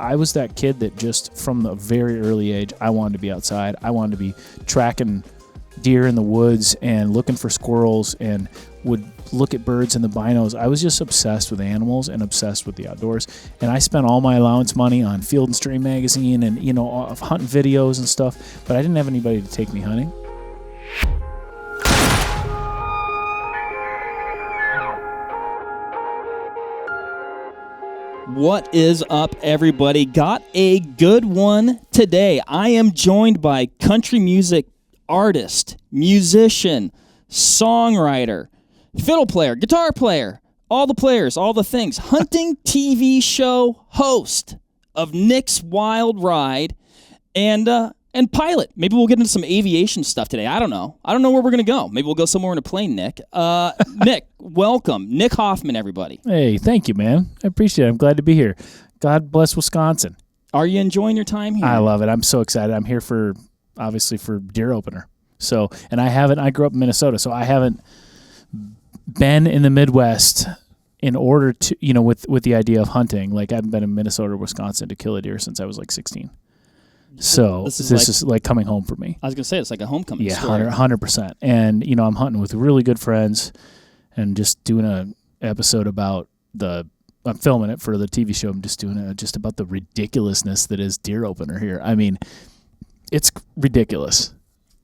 I was that kid that just from the very early age, I wanted to be outside. I wanted to be tracking deer in the woods and looking for squirrels and would look at birds in the binos. I was just obsessed with animals and obsessed with the outdoors. And I spent all my allowance money on Field and Stream magazine and, hunting videos and stuff, but I didn't have anybody to take me hunting. What is up, everybody? Got a good one today. I am joined by country music artist, musician, songwriter, fiddle player, guitar player, all the players, all the things, hunting TV show host of Nick's Wild Ride, and pilot. Maybe we'll get into some aviation stuff today. I don't know where we're going to go. Maybe we'll go somewhere in a plane, Nick. Nick, welcome. Nick Hoffman, everybody. Hey, thank you, man. I appreciate it. I'm glad to be here. God bless Wisconsin. Are you enjoying your time here? I love it. I'm so excited. I'm here obviously for deer opener. So, and I grew up in Minnesota, so I haven't been in the Midwest in order to, with the idea of hunting. Like, I haven't been in Minnesota or Wisconsin to kill a deer since I was like 16. So this is like coming home for me. I was going to say, it's like a homecoming story. Yeah, 100%. And, I'm hunting with really good friends and just doing an episode about I'm filming it for the TV show. I'm just doing just about the ridiculousness that is deer opener here. I mean, it's ridiculous.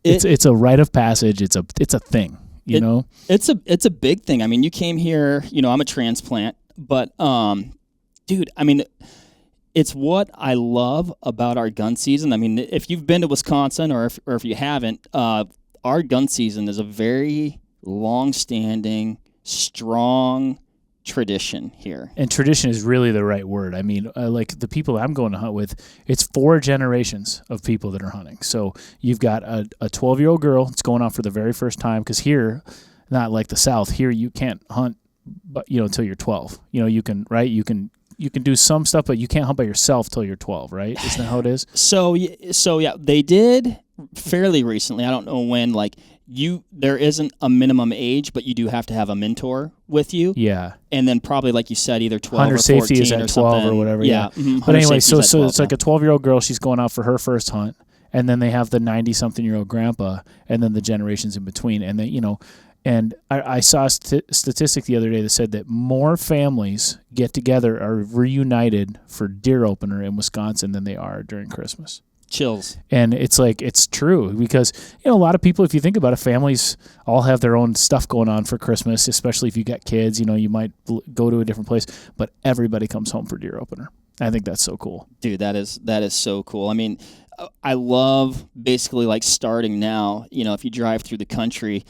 It's a rite of passage. It's a thing, you know? It's a big thing. I mean, you came here, I'm a transplant, but, dude, I mean, it's what I love about our gun season. I mean, if you've been to Wisconsin or if you haven't, our gun season is a very long-standing, strong tradition here. And tradition is really the right word. I mean, like the people I'm going to hunt with, it's 4 generations of people that are hunting. So you've got a 12-year-old girl that's going out for the very first time, because here, not like the South, here you can't hunt, but until you're 12. You can, right? You can do some stuff, but you can't hunt by yourself till you're 12, right? Isn't that how it is? So yeah, they did fairly recently. I don't know when. Like there isn't a minimum age, but you do have to have a mentor with you. Yeah. And then probably, like you said, either 12 hunter or 14 safety is at 12 something. or whatever. Yeah. Mm-hmm. But anyway, so it's like a 12-year-old girl. She's going out for her first hunt, and then they have the 90-something-year-old grandpa, and then the generations in between, and then And I saw a statistic the other day that said that more families get together, are reunited for deer opener in Wisconsin than they are during Christmas. Chills. And it's true, because a lot of people, if you think about it, families all have their own stuff going on for Christmas, especially if you got kids. You might go to a different place, but everybody comes home for deer opener. I think that's so cool. Dude, that is so cool. I mean, I love basically like starting now, if you drive through the country,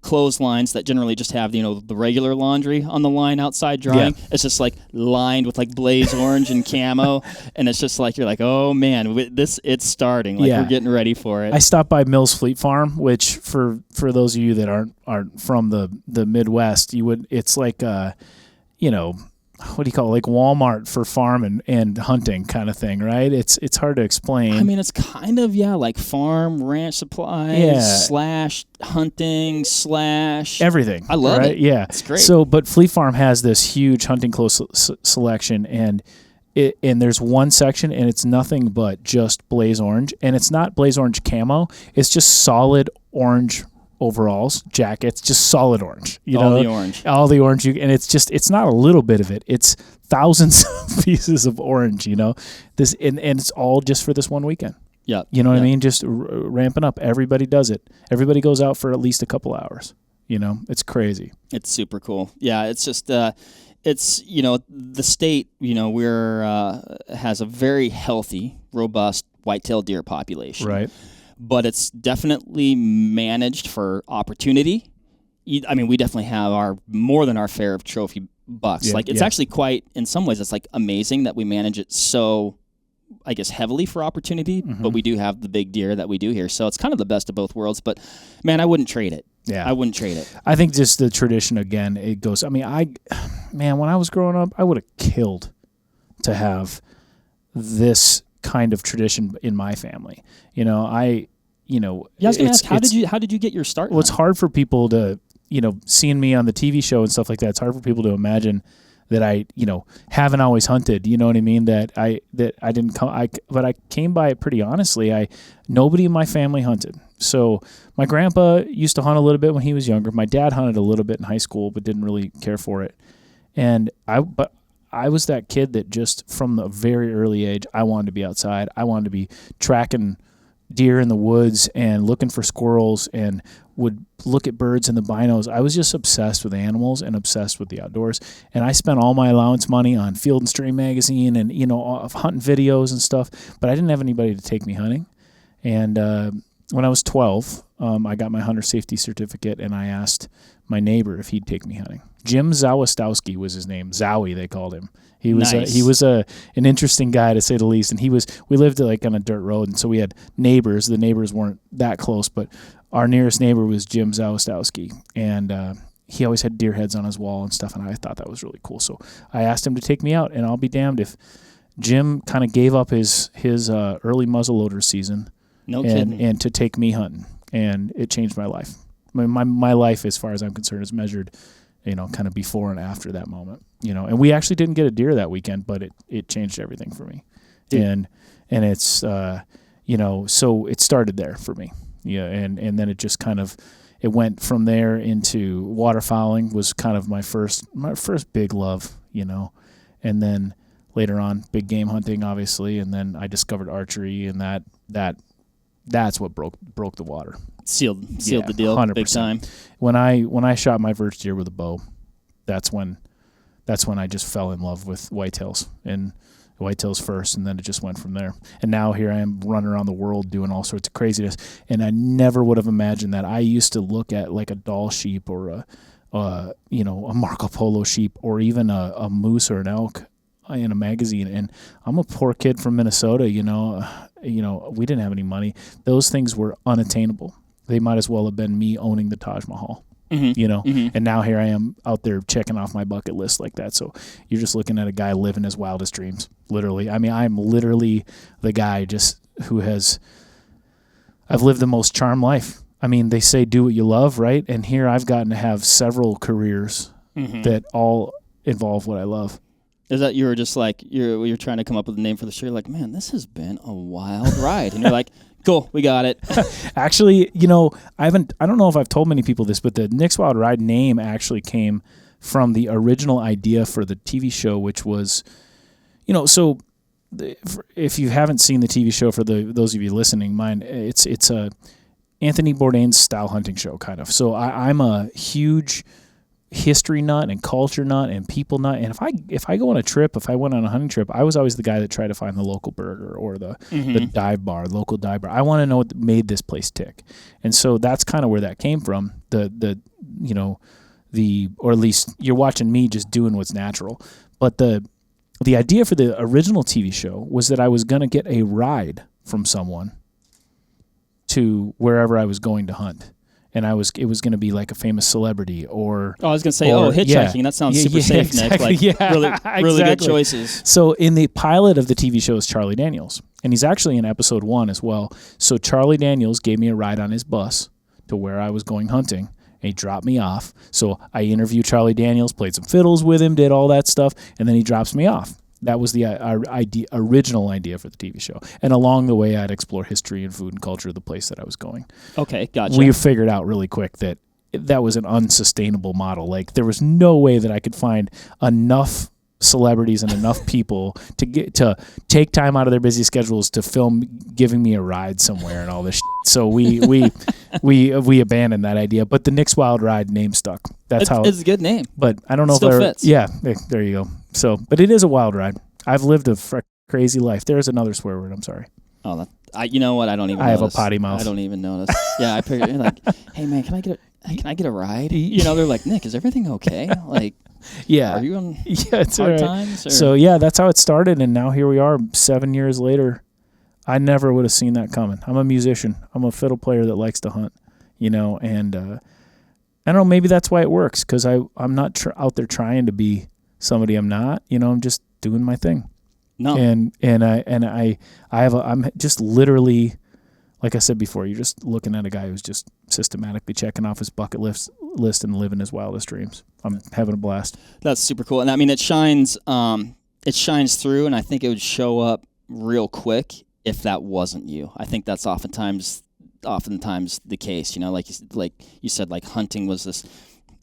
clotheslines that generally just have, the regular laundry on the line outside drying. Yeah. It's just like lined with like blaze orange and camo. And it's just like, you're like, oh man, it's starting. Like we're getting ready for it. I stopped by Mills Fleet Farm, which for those of you that aren't from the Midwest, it's like, what do you call it? Like Walmart for farm and hunting kind of thing, right? It's hard to explain. I mean, it's kind of, like farm, ranch supplies, / hunting / everything. I love it. Yeah. It's great. So, but Fleet Farm has this huge hunting clothes selection, and there's one section, and it's nothing but just blaze orange. And it's not blaze orange camo. It's just solid orange overalls, jackets, just solid orange. All the orange. And it's not a little bit of it. It's thousands of pieces of orange, This and it's all just for this one weekend. Yeah. You know what I mean? Just ramping up. Everybody does it. Everybody goes out for at least a couple hours. It's crazy. It's super cool. Yeah, it's just the state, has a very healthy, robust white-tailed deer population. Right. But it's definitely managed for opportunity. I mean, we definitely have more than our share of trophy bucks. Yeah, it's actually quite, in some ways, it's like amazing that we manage it so, I guess, heavily for opportunity. Mm-hmm. But we do have the big deer that we do here. So it's kind of the best of both worlds. But, man, I wouldn't trade it. Yeah. I wouldn't trade it. I think just the tradition, again, it goes, when I was growing up, I would have killed to have this kind of tradition in my family. I was going to ask, how did you get your start? Well, it's hard for people to, seeing me on the TV show and stuff like that, it's hard for people to imagine that I, haven't always hunted. You know what I mean? That I didn't come. But I came by it pretty honestly. Nobody in my family hunted. So my grandpa used to hunt a little bit when he was younger. My dad hunted a little bit in high school, but didn't really care for it. And I was that kid that just from a very early age, I wanted to be outside. I wanted to be tracking deer in the woods and looking for squirrels and would look at birds in the binos. I was just obsessed with animals and obsessed with the outdoors. And I spent all my allowance money on Field and Stream magazine and, hunting videos and stuff, but I didn't have anybody to take me hunting. And when I was 12, I got my hunter safety certificate, and I asked my neighbor if he'd take me hunting. Jim Zawistowski was his name. Zowie, they called him. He was an interesting guy, to say the least. And we lived like on a dirt road, and so we had neighbors. The neighbors weren't that close, but our nearest neighbor was Jim Zawistowski, and he always had deer heads on his wall and stuff, and I thought that was really cool. So I asked him to take me out, and I'll be damned if Jim kind of gave up his early muzzleloader season. No kidding. And to take me hunting, and it changed my life. My life, as far as I'm concerned, is measured, kind of before and after that moment. And we actually didn't get a deer that weekend, but it changed everything for me. Dude. And it's so it started there for me. Yeah, and then it just kind of it went from there into waterfowling was kind of my first big love, and then later on big game hunting, obviously, and then I discovered archery, and that's what broke the water. Sealed the deal 100%. Big time. When I shot my first deer with a bow, that's when I just fell in love with whitetails, and whitetails first, and then it just went from there. And now here I am running around the world doing all sorts of craziness, and I never would have imagined that. I used to look at like a doll sheep or a Marco Polo sheep or even a moose or an elk in a magazine, and I'm a poor kid from Minnesota. We didn't have any money. Those things were unattainable. They might as well have been me owning the Taj Mahal. And now here I am out there checking off my bucket list like that. So you're just looking at a guy living his wildest dreams, literally. I mean, I'm literally the guy just I've lived the most charmed life. I mean, they say do what you love, right? And here I've gotten to have several careers that all involve what I love. Is that you were just like, you're trying to come up with a name for the show? You're like, man, this has been a wild ride. And you're like, cool, we got it. Actually, I don't know if I've told many people this, but the Nick's Wild Ride name actually came from the original idea for the TV show, which was, if you haven't seen the TV show, for those of you listening, it's a Anthony Bourdain's style hunting show, kind of. So I'm a huge history nut and culture nut and people nut, and if I go on a trip, if I went on a hunting trip, I was always the guy that tried to find the local burger or the dive bar, local dive bar. I want to know what made this place tick, and so that's kind of where that came from. Or at least you're watching me just doing what's natural, but the idea for the original TV show was that I was going to get a ride from someone to wherever I was going to hunt. And it was going to be like a famous celebrity or... Oh, I was going to say, hitchhiking. Yeah. That sounds super safe, exactly. Nick. Like, really exactly. Good choices. So in the pilot of the TV show is Charlie Daniels. And he's actually in episode 1 as well. So Charlie Daniels gave me a ride on his bus to where I was going hunting. And he dropped me off. So I interviewed Charlie Daniels, played some fiddles with him, did all that stuff. And then he drops me off. That was the original idea for the TV show. And along the way, I'd explore history and food and culture of the place that I was going. Okay, gotcha. We figured out really quick that was an unsustainable model. Like, there was no way that I could find enough celebrities and enough people to take time out of their busy schedules to film giving me a ride somewhere and all this shit. So we abandoned that idea. But the Nick's Wild Ride name stuck. It's a good name. But I don't know if it fits. Yeah, there you go. So, but it is a wild ride. I've lived a crazy life. There's another swear word. I'm sorry. Oh, you know what? I don't even. I have a potty mouth. I don't even notice. Yeah, I figured. You're like, hey man, can I get a ride? They're like, Nick, is everything okay? Like, yeah, are you on it's hard right. times? Or? So yeah, that's how it started, and now here we are, 7 years later. I never would have seen that coming. I'm a musician. I'm a fiddle player that likes to hunt. And I don't know. Maybe that's why it works, because I'm not out there trying to be somebody I'm not. I'm just doing my thing. No. I'm just literally like I said before, you're just looking at a guy who's just systematically checking off his bucket list and living his wildest dreams. I'm having a blast. That's super cool. And I mean, it shines through, and I think it would show up real quick if that wasn't you. I think that's oftentimes the case, you know, like you said, like hunting was this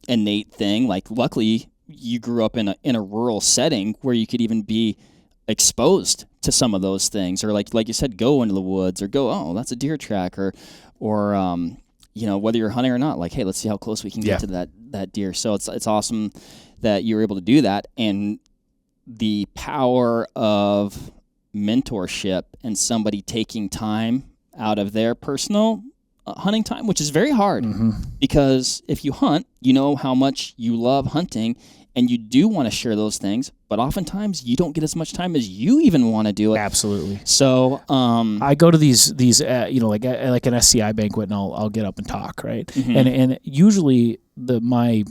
innate thing. Like, luckily you grew up in a rural setting where you could even be exposed to some of those things, or like you said, go into the woods, or go, oh, that's a deer track, or you know, whether you're hunting or not, like, hey, let's see how close we can get to that deer. So it's awesome that you were able to do that, and the power of mentorship and somebody taking time out of their personal hunting time, which is very hard, because if you hunt, you know how much you love hunting, and you do want to share those things, but oftentimes you don't get as much time as you even want to do it. Absolutely. So I go to these you know, like an SCI banquet, and I'll get up and talk, right? And usually my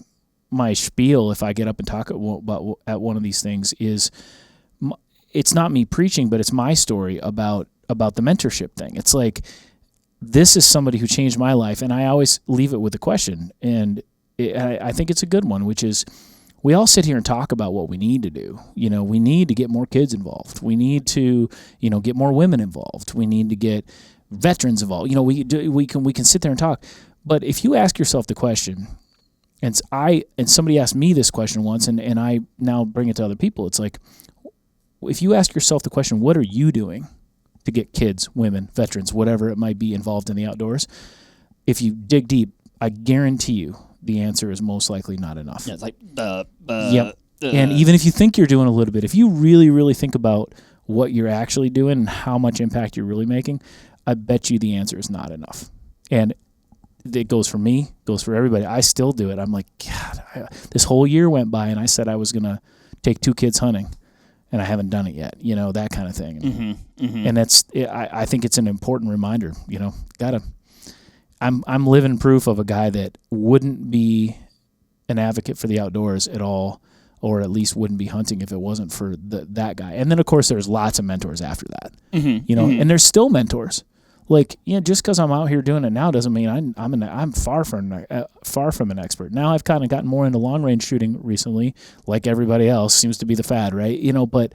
spiel, if I get up and talk at one of these things, is it's not me preaching, but it's my story about the mentorship thing. It's like, this is somebody who changed my life, and I always leave it with a question, and I think it's a good one, which is, we all sit here and talk about what we need to do. You know, we need to get more kids involved. We need to, you know, get more women involved. We need to get veterans involved. You know, we can sit there and talk. But if you ask yourself the question, and somebody asked me this question once, and I now bring it to other people. It's like, if you ask yourself the question, what are you doing to get kids, women, veterans, whatever it might be, involved in the outdoors? If you dig deep, I guarantee you the answer is most likely not enough. Yeah, it's like, yep. And even if you think you're doing a little bit, if you really, really think about what you're actually doing and how much impact you're really making, I bet you the answer is not enough. And it goes for me, goes for everybody. I still do it. I'm like, God, this whole year went by, and I said I was going to take 2 kids hunting, and I haven't done it yet, you know, that kind of thing. And I think it's an important reminder, you know, I'm living proof of a guy that wouldn't be an advocate for the outdoors at all, or at least wouldn't be hunting if it wasn't for that guy. And then, of course, there's lots of mentors after that, you know, and there's still mentors. Like, you know, just because I'm out here doing it now doesn't mean I'm far from an expert. Now I've kind of gotten more into long range shooting recently, like everybody else seems to be the fad, right? You know, but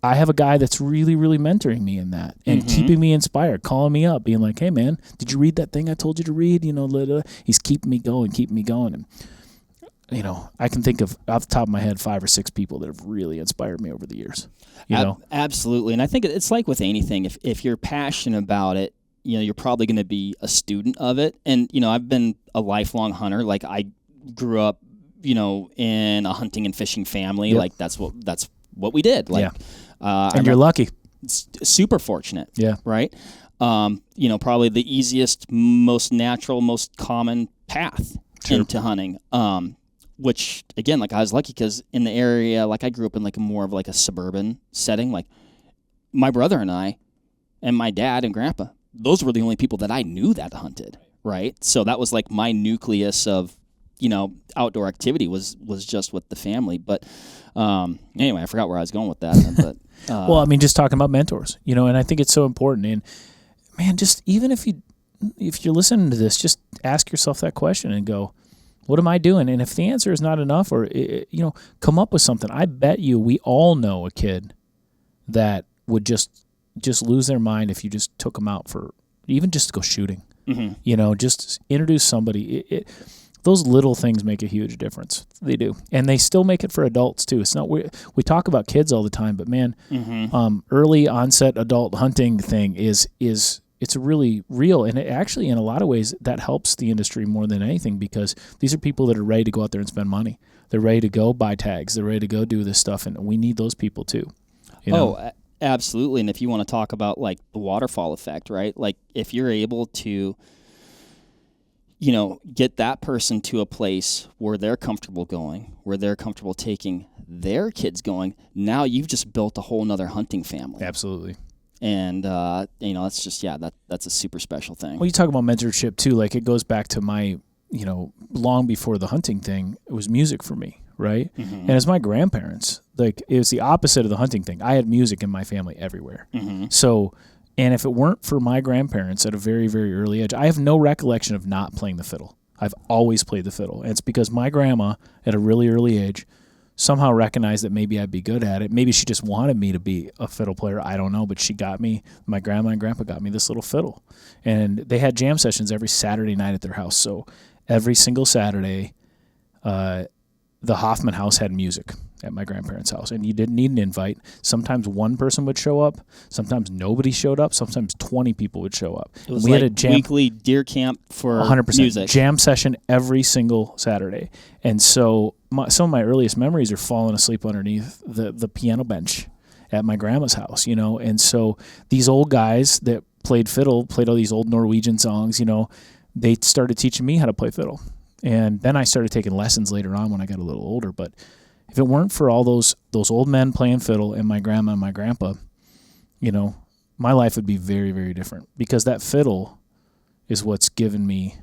I have a guy that's really, really mentoring me in that and keeping me inspired, calling me up, being like, hey, man, did you read that thing I told you to read? You know, he's keeping me going. And, you know, I can think of, off the top of my head, 5 or 6 people that have really inspired me over the years. You know? Absolutely. And I think it's like with anything, if you're passionate about it, you know, you're probably going to be a student of it. And, you know, I've been a lifelong hunter. Like, I grew up, you know, in a hunting and fishing family. Yep. Like, that's what we did. Like, and you're lucky. Super fortunate. Yeah. Right. You know, probably the easiest, most natural, most common path into hunting. Which, again, like, I was lucky because in the area, like, I grew up in like more of like a suburban setting. Like, my brother and I and my dad and grandpa, those were the only people that I knew that hunted, right? So that was like my nucleus of, you know, outdoor activity was just with the family. But anyway, I forgot where I was going with that. But well, I mean, just talking about mentors, you know, and I think it's so important. And man, just even if you're listening to this, just ask yourself that question and go, what am I doing? And if the answer is not enough, or, you know, come up with something. I bet you we all know a kid that would just lose their mind if you just took them out for even just to go shooting. You know, just introduce somebody. Those little things make a huge difference. They do. And they still make it for adults too. It's not, we talk about kids all the time, but man, early onset adult hunting thing is it's really real. And it actually, in a lot of ways, that helps the industry more than anything, because these are people that are ready to go out there and spend money. They're ready to go buy tags. They're ready to go do this stuff. And we need those people too. You know? Absolutely. And if you want to talk about like the waterfall effect, right? Like, if you're able to, you know, get that person to a place where they're comfortable going, where they're comfortable taking their kids going, now you've just built a whole nother hunting family. Absolutely. And, you know, that's just, that's a super special thing. Well, you talk about mentorship too. Like, it goes back to my, you know, long before the hunting thing, it was music for me. Right. And as my grandparents, like, it was the opposite of the hunting thing. I had music in my family everywhere. So And if it weren't for my grandparents at a very, very early age, I have no recollection of not playing the fiddle. I've always played the fiddle. And it's because my grandma, at a really early age, somehow recognized that maybe I'd be good at it. Maybe she just wanted me to be a fiddle player. I don't know. But she got me, my grandma and grandpa got me this little fiddle. And they had jam sessions every Saturday night at their house. So every single Saturday, the Hoffman house had music at my grandparents' house, and you didn't need an invite. Sometimes one person would show up. Sometimes nobody showed up. Sometimes 20 people would show up. It was had a weekly deer camp for 100% music. Jam session every single Saturday. And so some of my earliest memories are falling asleep underneath the piano bench at my grandma's house, And so these old guys that played fiddle, played all these old Norwegian songs, they started teaching me how to play fiddle. And then I started taking lessons later on when I got a little older. But if it weren't for all those old men playing fiddle and my grandma and my grandpa, my life would be very, very different. Because that fiddle is what's given me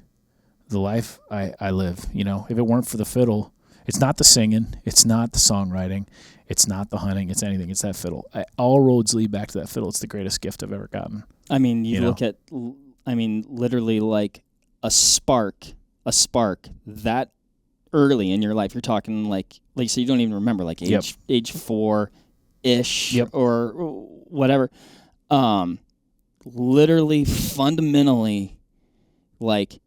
the life I live. If it weren't for the fiddle, it's not the singing, it's not the songwriting, it's not the hunting, it's anything. It's that fiddle. All roads lead back to that fiddle. It's the greatest gift I've ever gotten. I mean, you look at, literally like a spark that early in your life. You're talking like you said, you don't even remember, like age 4-ish or whatever. Literally, fundamentally, like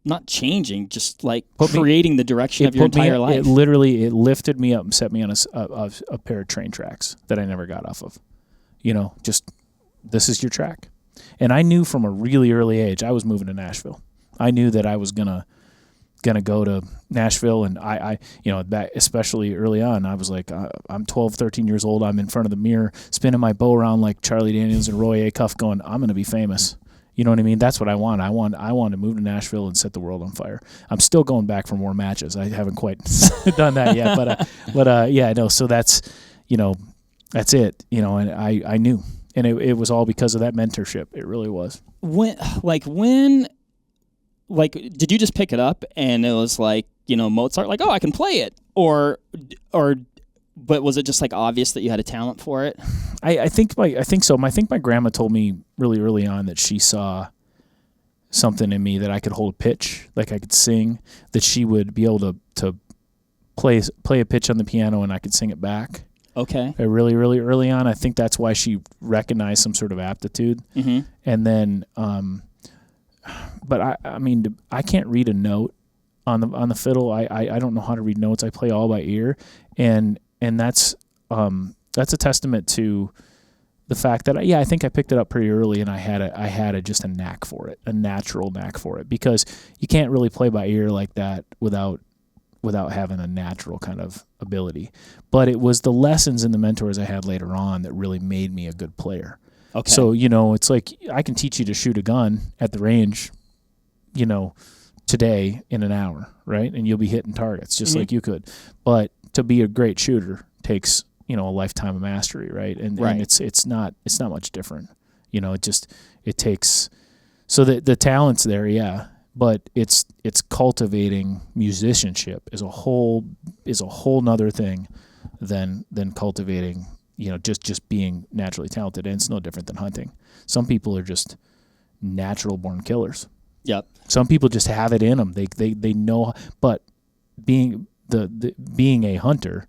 not changing, just like creating the direction of your entire life. It lifted me up and set me on a pair of train tracks that I never got off of. Just this is your track. And I knew from a really early age I was moving to Nashville. I knew that I was gonna go to Nashville, and I back, especially early on, I was like, I'm 12, 13 years old. I'm in front of the mirror, spinning my bow around like Charlie Daniels and Roy Acuff, going, I'm gonna be famous. You know what I mean? That's what I want. I want to move to Nashville and set the world on fire. I'm still going back for more matches. I haven't quite done that yet, but yeah, no. So that's that's it. And I knew. And it was all because of that mentorship. It really was. When, did you just pick it up and it was like, Mozart, like, oh, I can play it? But was it just like obvious that you had a talent for it? I think so. I think my grandma told me really early on that she saw something in me, that I could hold a pitch, like I could sing, that she would be able to play a pitch on the piano and I could sing it back. Okay. Really, really early on. I think that's why she recognized some sort of aptitude. Mm-hmm. And then, but I can't read a note on the fiddle. I don't know how to read notes. I play all by ear, and that's a testament to the fact that I think I picked it up pretty early, and I had just a knack for it, a natural knack for it, because you can't really play by ear like that without having a natural kind of ability. But it was the lessons and the mentors I had later on that really made me a good player. Okay. So, it's like I can teach you to shoot a gun at the range, today in an hour, right? And you'll be hitting targets just like you could. But to be a great shooter takes, a lifetime of mastery, right? And it's not much different. It takes, so the talent's there, yeah. But it's cultivating musicianship is a whole nother thing than cultivating, just being naturally talented. And it's no different than hunting. Some people are just natural born killers. Yep. Some people just have it in them. They know, but being being a hunter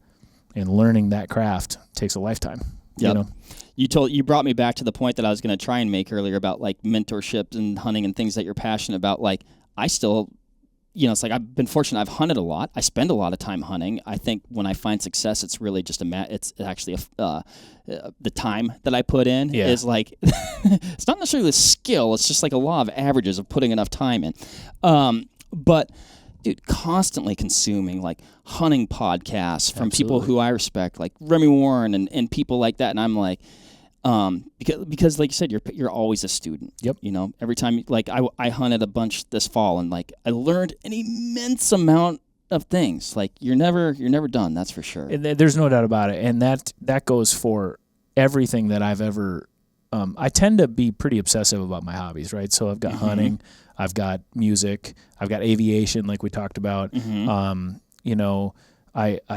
and learning that craft takes a lifetime. Yep. You brought me back to the point that I was going to try and make earlier about like mentorship and hunting and things that you're passionate about. Like I still, it's like I've been fortunate. I've hunted a lot. I spend a lot of time hunting. I think when I find success, it's really just it's actually the time that I put in is like it's not necessarily a skill. It's just like a law of averages of putting enough time in. But dude, constantly consuming like hunting podcasts from people who I respect, like Remy Warren and people like that, and I'm like. Because like you said, you're always a student. Yep. Every time, like I hunted a bunch this fall, and like I learned an immense amount of things. Like you're never done. That's for sure. And there's no doubt about it. And that goes for everything that I've ever. I tend to be pretty obsessive about my hobbies, right? So I've got hunting, I've got music, I've got aviation, like we talked about. I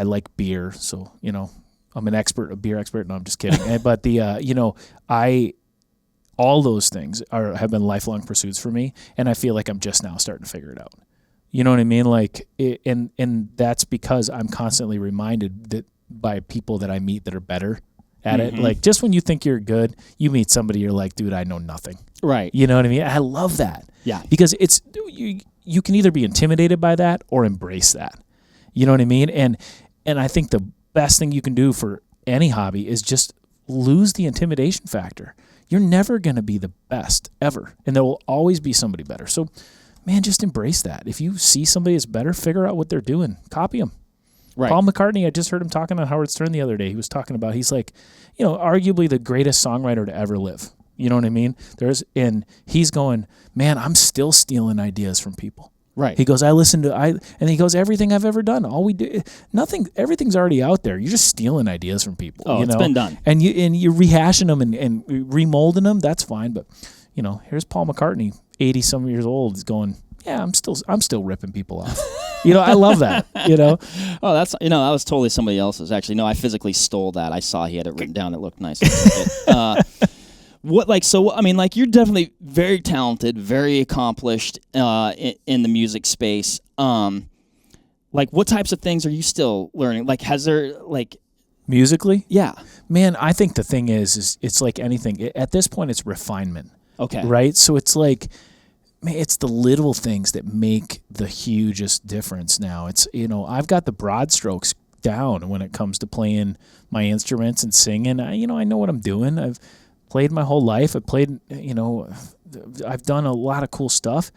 like beer, so I'm an expert, a beer expert. No, I'm just kidding. But all those things have been lifelong pursuits for me, and I feel like I'm just now starting to figure it out. You know what I mean? Like, and that's because I'm constantly reminded that by people that I meet that are better at it. Like, just when you think you're good, you meet somebody, you're like, dude, I know nothing. Right. You know what I mean? I love that. Yeah. Because it's you can either be intimidated by that or embrace that. You know what I mean? And I think the best thing you can do for any hobby is just lose the intimidation factor. You're never going to be the best ever, and there will always be somebody better. So, man, just embrace that. If you see somebody that's better, figure out what they're doing. Copy them. Right. Paul McCartney, I just heard him talking on Howard Stern the other day. He was talking about, he's like, arguably the greatest songwriter to ever live. You know what I mean? And he's going, man, I'm still stealing ideas from people. Right. He goes, and he goes, everything I've ever done, all we do, nothing, everything's already out there. You're just stealing ideas from people. Oh, it's been done. And you're rehashing them and remolding them. That's fine. But, here's Paul McCartney, 80 some years old, is going, yeah, I'm still ripping people off. I love that, Oh, that was totally somebody else's. Actually, no, I physically stole that. I saw he had it written down. It looked nice. You're definitely very talented, very accomplished in the music space. What types of things are you still learning? Like, has there, musically? Yeah. Man, I think the thing is it's like anything. At this point, it's refinement. Okay. Right? So it's like, man, it's the little things that make the hugest difference now. It's, I've got the broad strokes down when it comes to playing my instruments and singing. I know what I'm doing. I've played my whole life. I've done a lot of cool stuff.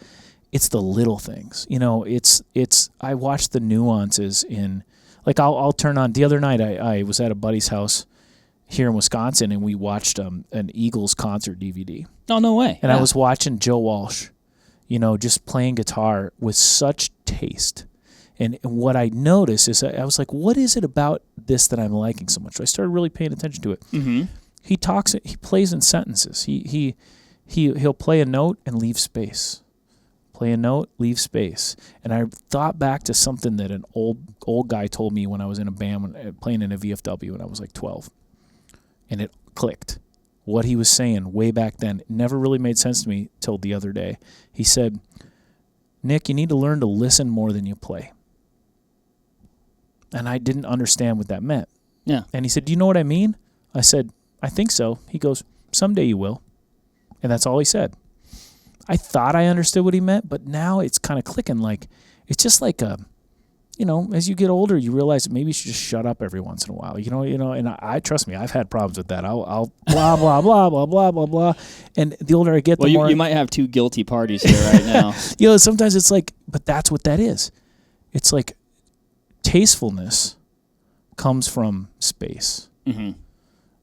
It's the little things. I watch the nuances in, like, I'll turn on, the other night I was at a buddy's house here in Wisconsin, and we watched an Eagles concert DVD. Oh, no way. And I was watching Joe Walsh, just playing guitar with such taste. And what I noticed is I was like, what is it about this that I'm liking so much? So I started really paying attention to it. Mm-hmm. He plays in sentences. He'll play a note and leave space. Play a note, leave space. And I thought back to something that an old guy told me when I was in a band, playing in a VFW when I was like 12. And it clicked. What he was saying way back then never really made sense to me till the other day. He said, Nick, you need to learn to listen more than you play. And I didn't understand what that meant. Yeah. And he said, do you know what I mean? I said, I think so. He goes, someday you will. And that's all he said. I thought I understood what he meant, but now it's kind of clicking. Like, it's just like as you get older, you realize that maybe you should just shut up every once in a while. And I trust me, I've had problems with that. I'll blah, blah, blah, blah, blah, blah, blah. And the older I get, the more... you might have two guilty parties here right now. Sometimes it's like, but that's what that is. It's like tastefulness comes from space. Mm-hmm.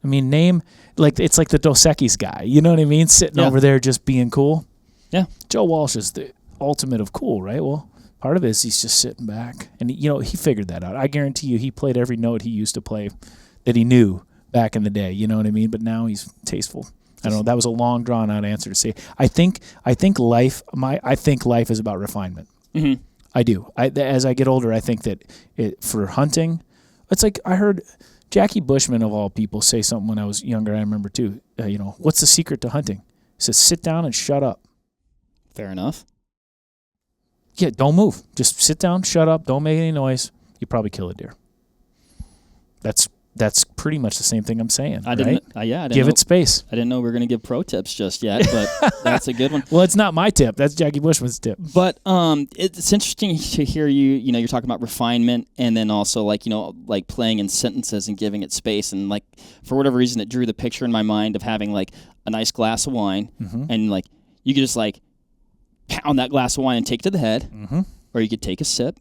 I mean, it's like the Dos Equis guy. You know what I mean? Sitting over there just being cool. Yeah. Joe Walsh is the ultimate of cool, right? Well, part of it is he's just sitting back. And, he figured that out. I guarantee you he played every note he used to play that he knew back in the day. You know what I mean? But now he's tasteful. I don't know. That was a long, drawn-out answer to say. I think life is about refinement. Mm-hmm. I do. As I get older, I think that for hunting, it's like I heard Jackie Bushman, of all people, say something when I was younger. I remember, too. What's the secret to hunting? He says, sit down and shut up. Fair enough. Yeah, don't move. Just sit down, shut up, don't make any noise. You probably kill a deer. That's pretty much the same thing I'm saying. I didn't give it space. I didn't know we were going to give pro tips just yet, but that's a good one. Well, it's not my tip. That's Jackie Bushman's tip. But it's interesting to hear you're talking about refinement, and then also like playing in sentences and giving it space. And like for whatever reason, it drew the picture in my mind of having like a nice glass of wine, and like you could just like pound that glass of wine and take it to the head, or you could take a sip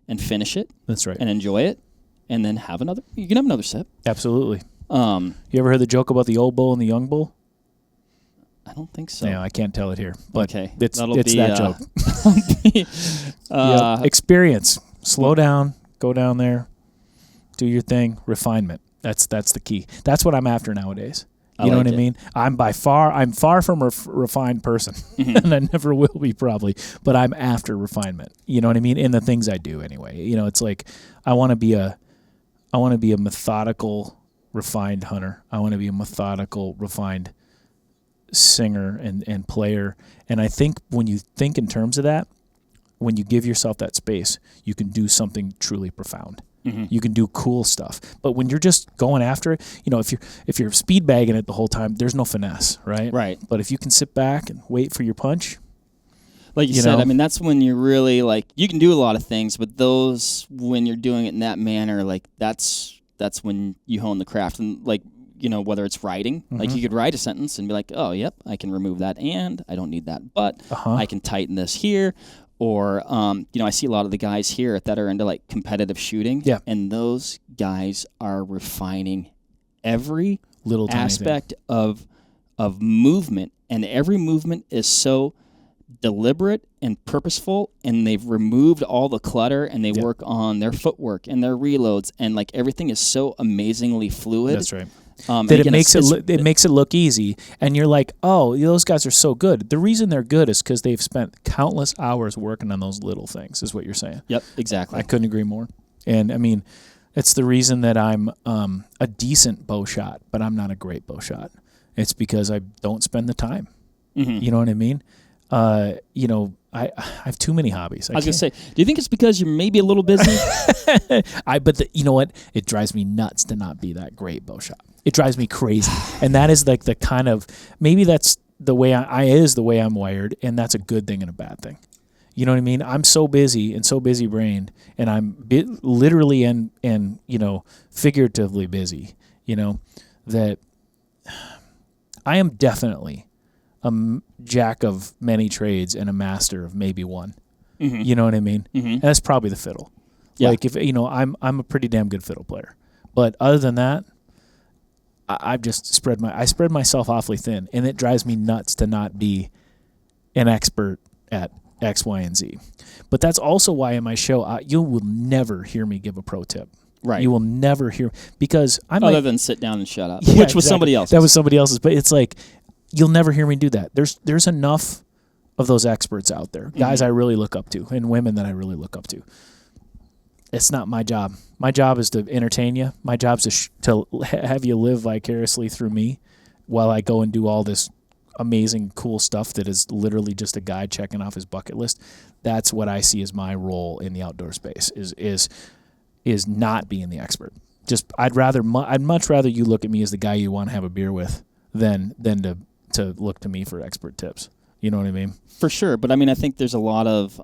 and finish it. That's right. And enjoy it, and then you can have another sip. Absolutely. You ever heard the joke about the old bull and the young bull? I don't think so. Yeah, I can't tell it here. But okay. It's that joke. Experience. Slow down. Go down there. Do your thing. Refinement. That's the key. That's what I'm after nowadays. You know what I mean? I'm far from a refined person, and I never will be probably, but I'm after refinement. You know what I mean? In the things I do anyway. It's like I want to be a I want to be a methodical, refined hunter. I want to be a methodical, refined singer and player. And I think when you think in terms of that, when you give yourself that space, you can do something truly profound. Mm-hmm. You can do cool stuff. But when you're just going after it, if you're speed bagging it the whole time, there's no finesse, right? Right. But if you can sit back and wait for your punch, like you said, I mean, that's when you're really like, you can do a lot of things, but those, when you're doing it in that manner, like that's when you hone the craft. And like, whether it's writing, mm-hmm. like you could write a sentence and be like, oh, yep, I can remove that and I don't need that, but I can tighten this here. Or, I see a lot of the guys here that are into like competitive shooting. Yeah. And those guys are refining every little aspect of movement. And every movement is so deliberate and purposeful, and they've removed all the clutter, and they work on their footwork and their reloads, and like everything is so amazingly fluid. That's right. That it makes it look easy, and you're like, oh, those guys are so good. The reason they're good is because they've spent countless hours working on those little things, is what you're saying. Yep, exactly. I couldn't agree more. And I mean, it's the reason that I'm a decent bow shot, but I'm not a great bow shot. It's because I don't spend the time. Mm-hmm. You know what I mean? I have too many hobbies. I was going to say, do you think it's because you're maybe a little busy? But you know what? It drives me nuts to not be that great bow shot. It drives me crazy. And that is like the kind of, maybe that's the way the way I'm wired, and that's a good thing and a bad thing. You know what I mean? I'm so busy and so busy brained, and I'm literally and figuratively busy, that I am definitely a jack of many trades and a master of maybe one. Mm-hmm. You know what I mean? Mm-hmm. And that's probably the fiddle. Yeah. Like if I'm a pretty damn good fiddle player, but other than that, I've just spread myself awfully thin, and it drives me nuts to not be an expert at X, Y, and Z. But that's also why in my show you will never hear me give a pro tip. Right. You will never hear, because other than sit down and shut up, which was somebody else's. That was somebody else's. But it's like, you'll never hear me do that. There's enough of those experts out there, guys I really look up to, and women that I really look up to. It's not my job. My job is to entertain you. My job is to have you live vicariously through me while I go and do all this amazing, cool stuff that is literally just a guy checking off his bucket list. That's what I see as my role in the outdoor space, is not being the expert. Just I'd much rather you look at me as the guy you want to have a beer with than to look to me for expert tips. You know what I mean? For sure. But I mean, I think there's a lot of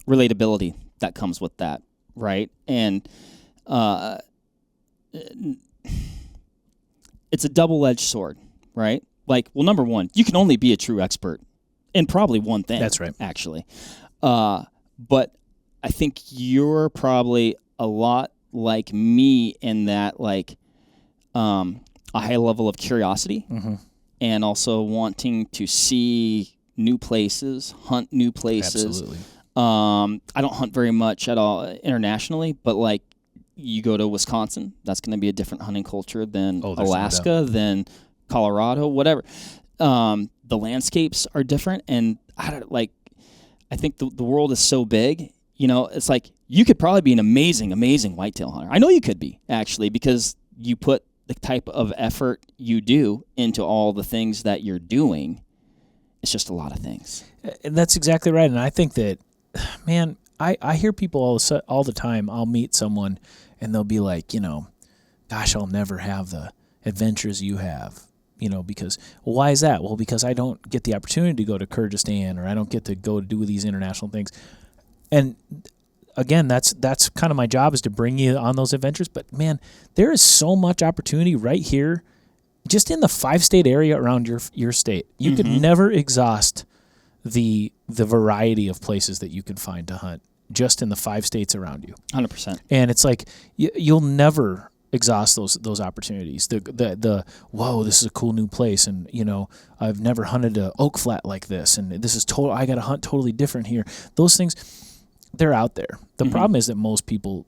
relatability that comes with that, right? And it's a double-edged sword, right? Like, well, number one, you can only be a true expert in probably one thing. That's right. Actually. But I think you're probably a lot like me in that, like, a high level of curiosity, and also wanting to see new places, hunt new places. Absolutely. I don't hunt very much at all internationally, but like you go to Wisconsin, that's going to be a different hunting culture than Alaska, than Colorado, whatever. The landscapes are different, and I think the world is so big. It's like you could probably be an amazing, amazing whitetail hunter. I know you could be, actually, because you put the type of effort you do into all the things that you're doing. It's just a lot of things. That's exactly right. And I think that, man, I hear people all the time. I'll meet someone and they'll be like, gosh, I'll never have the adventures you have, because, well, why is that? Well, because I don't get the opportunity to go to Kyrgyzstan, or I don't get to go do these international things. And again, that's kind of my job, is to bring you on those adventures. But man, there is so much opportunity right here, just in the 5-state area around your state. You could never exhaust the variety of places that you can find to hunt just in the 5 states around you. 100%. And it's like you'll never exhaust those opportunities. The whoa, this is a cool new place, and I've never hunted a oak flat like this, and this is I got to hunt totally different here. Those things, they're out there. The problem is that most people,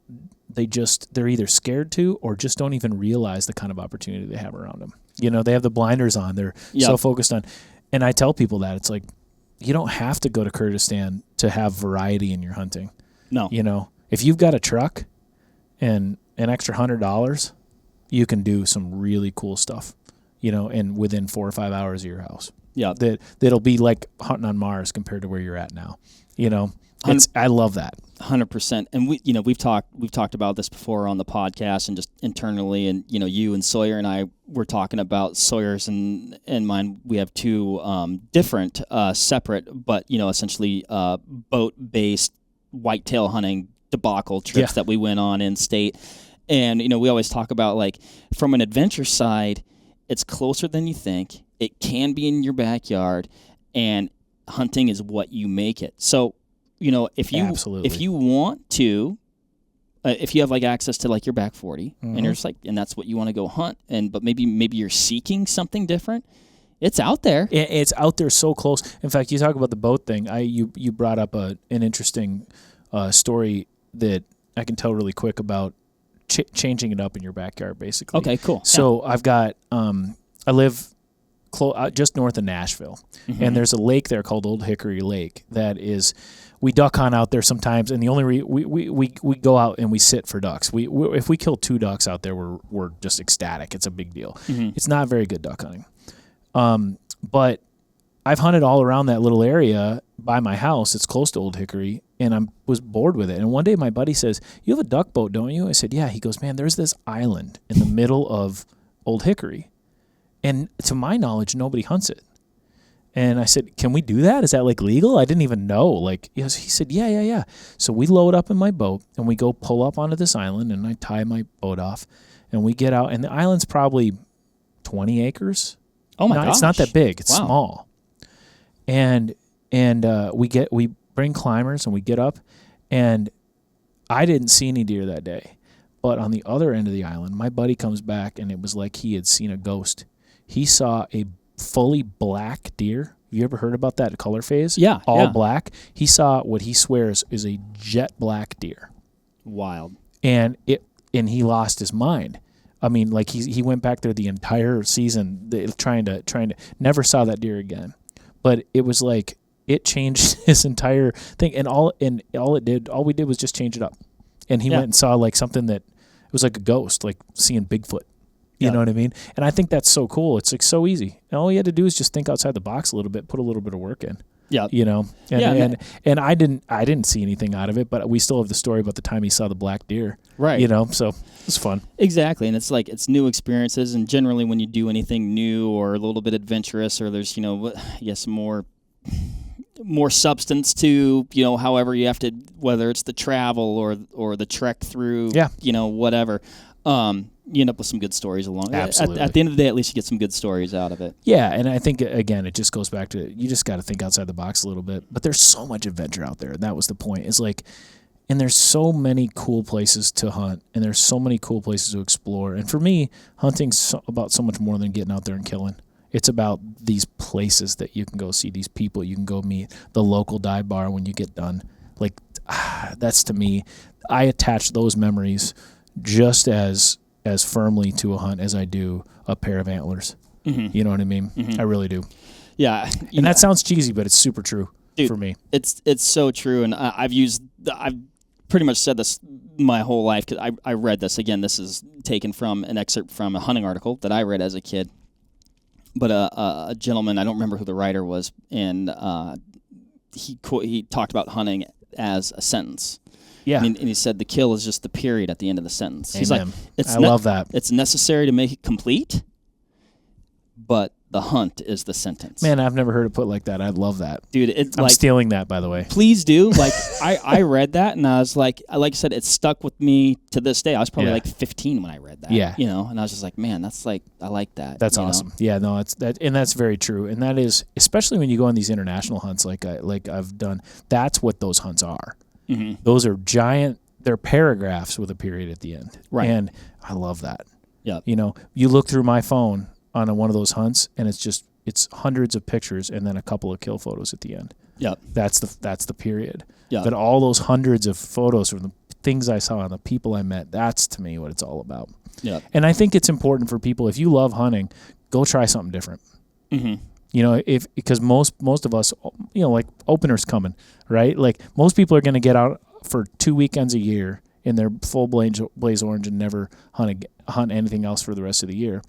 they're either scared to, or just don't even realize the kind of opportunity they have around them. They have the blinders on. They're so focused on, and I tell people that it's like, you don't have to go to Kyrgyzstan to have variety in your hunting. No. If you've got a truck and an extra $100, you can do some really cool stuff, and within 4 or 5 hours of your house. Yeah. That'll be like hunting on Mars compared to where you're at now. I love that. 100%. And we've talked about this before on the podcast and just internally, and you and Sawyer and I were talking about Sawyer's and mine. We have two different, separate, but essentially boat-based whitetail hunting debacle trips that we went on in state. And we always talk about, like, from an adventure side, it's closer than you think. It can be in your backyard, and hunting is what you make it. So, if you want to, if you have like access to like your back 40, and you're just like, and that's what you want to go hunt, but maybe you're seeking something different, it's out there. It's out there so close. In fact, you talk about the boat thing. You brought up an interesting story that I can tell really quick about changing it up in your backyard, basically. Okay, cool. So I've got I live just north of Nashville, and there's a lake there called Old Hickory Lake that is. We duck hunt out there sometimes, and the only we go out and we sit for ducks. If we kill 2 ducks out there, we're just ecstatic. It's a big deal. It's not very good duck hunting, but I've hunted all around that little area by my house. It's close to Old Hickory, and I was bored with it. And one day my buddy says, "You have a duck boat, don't you?" I said, "Yeah." He goes, "Man, there's this island in the middle of Old Hickory, and to my knowledge, nobody hunts it." And I said, "Can we do that? Is that like legal?" I didn't even know. Like, he said, yeah. So we load up in my boat and we go pull up onto this island, and I tie my boat off, and we get out, and the island's probably 20 acres. Oh my gosh. It's not that big. It's wow. small. And we bring climbers and we get up, and I didn't see any deer that day. But on the other end of the island, my buddy comes back, and it was like he had seen a ghost. He saw a fully black deer. Have you ever heard about that color phase? Yeah. All black. He saw what he swears is a jet black deer. Wild. And he lost his mind. I mean, like he went back there the entire season trying to never saw that deer again. But it was like it changed his entire thing, and all we did was just change it up. And he went and saw like something that it was like a ghost, like seeing Bigfoot. You know what I mean? And I think that's so cool. It's like so easy. And all you had to do is just think outside the box a little bit, put a little bit of work in. Yeah. And I didn't see anything out of it, but we still have the story about the time he saw the black deer. Right. So it's fun. Exactly. And it's like, it's new experiences. And generally when you do anything new or a little bit adventurous, or there's, more substance to, however you have to, whether it's the travel or the trek through, whatever, you end up with some good stories along. Absolutely. At the end of the day, at least you get some good stories out of it. Yeah, and I think, again, it just goes back to, you just got to think outside the box a little bit. But there's so much adventure out there, and that was the point. It's like, and there's so many cool places to hunt, and there's so many cool places to explore. And for me, hunting's about so much more than getting out there and killing. It's about these places that you can go see, these people you can go meet, the local dive bar when you get done. Like, that's, to me, I attach those memories just as firmly to a hunt as I do a pair of antlers. Mm-hmm. You know what I mean? Mm-hmm. I really do. Yeah. And that sounds cheesy, but it's super true. Dude, for me. It's so true. And I've pretty much said this my whole life, because I read this. Again, this is taken from an excerpt from a hunting article that I read as a kid. But a gentleman, I don't remember who the writer was, and he talked about hunting as a sentence. Yeah. And he said the kill is just the period at the end of the sentence. Amen. He's like, I love that. It's necessary to make it complete, but the hunt is the sentence. Man, I've never heard it put like that. I love that. Dude, I'm stealing that, by the way. Please do. Like, I read that, and I was like I said, it stuck with me to this day. I was probably like 15 when I read that. Yeah. And I was just like, man, that's like, I like that. That's awesome. Yeah, no, and that's very true. And that is, especially when you go on these international hunts like I've done, that's what those hunts are. Mm-hmm. Those are giant, they're paragraphs with a period at the end. Right. And I love that. Yeah. You look through my phone on one of those hunts, and it's hundreds of pictures and then a couple of kill photos at the end. Yep. That's the period. Yeah. But all those hundreds of photos from the things I saw and the people I met, that's to me what it's all about. Yeah. And I think it's important for people, if you love hunting, go try something different. Mm-hmm. Because most of us, like openers coming, right? Like most people are going to get out for 2 weekends a year in their full blaze orange and never hunt anything else for the rest of the year.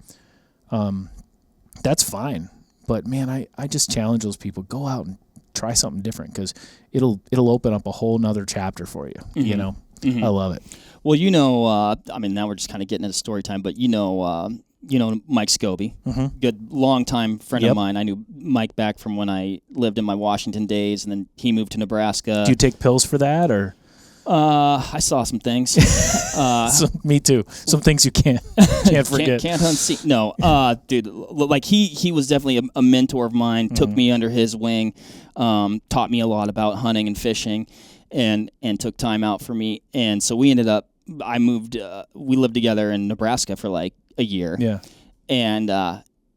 That's fine. But man, I just challenge those people, go out and try something different, because it'll open up a whole nother chapter for you. Mm-hmm. You know, Mm-hmm. I love it. Well, now we're just kind of getting into story time, but Mike Scobie, good longtime friend of mine. I knew Mike back from when I lived in my Washington days, and then he moved to Nebraska. Do you take pills for that, or? I saw some things. Me too. Some things you can't forget. Can't unsee. No, dude. Like he was definitely a mentor of mine. Took me under his wing, taught me a lot about hunting and fishing, and took time out for me. And so we ended up. I moved. We lived together in Nebraska for like a year. Yeah. And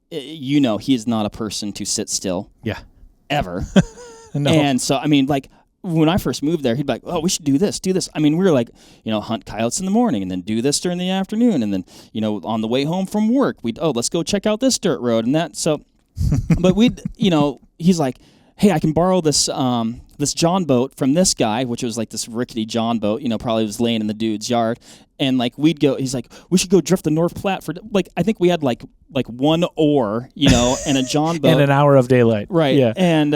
he is not a person to sit still. Yeah. Ever. No. And so I mean, like, when I first moved there, he'd be like, oh, we should do this. I mean, we were like, hunt coyotes in the morning and then do this during the afternoon. And then, on the way home from work, let's go check out this dirt road and that. So, but he's like, hey, I can borrow this this John boat from this guy, which was like this rickety John boat, probably was laying in the dude's yard. And like he's like, we should go drift the North Platte for, like, I think we had like one oar, and a John boat. And an hour of daylight. Right. Yeah. And,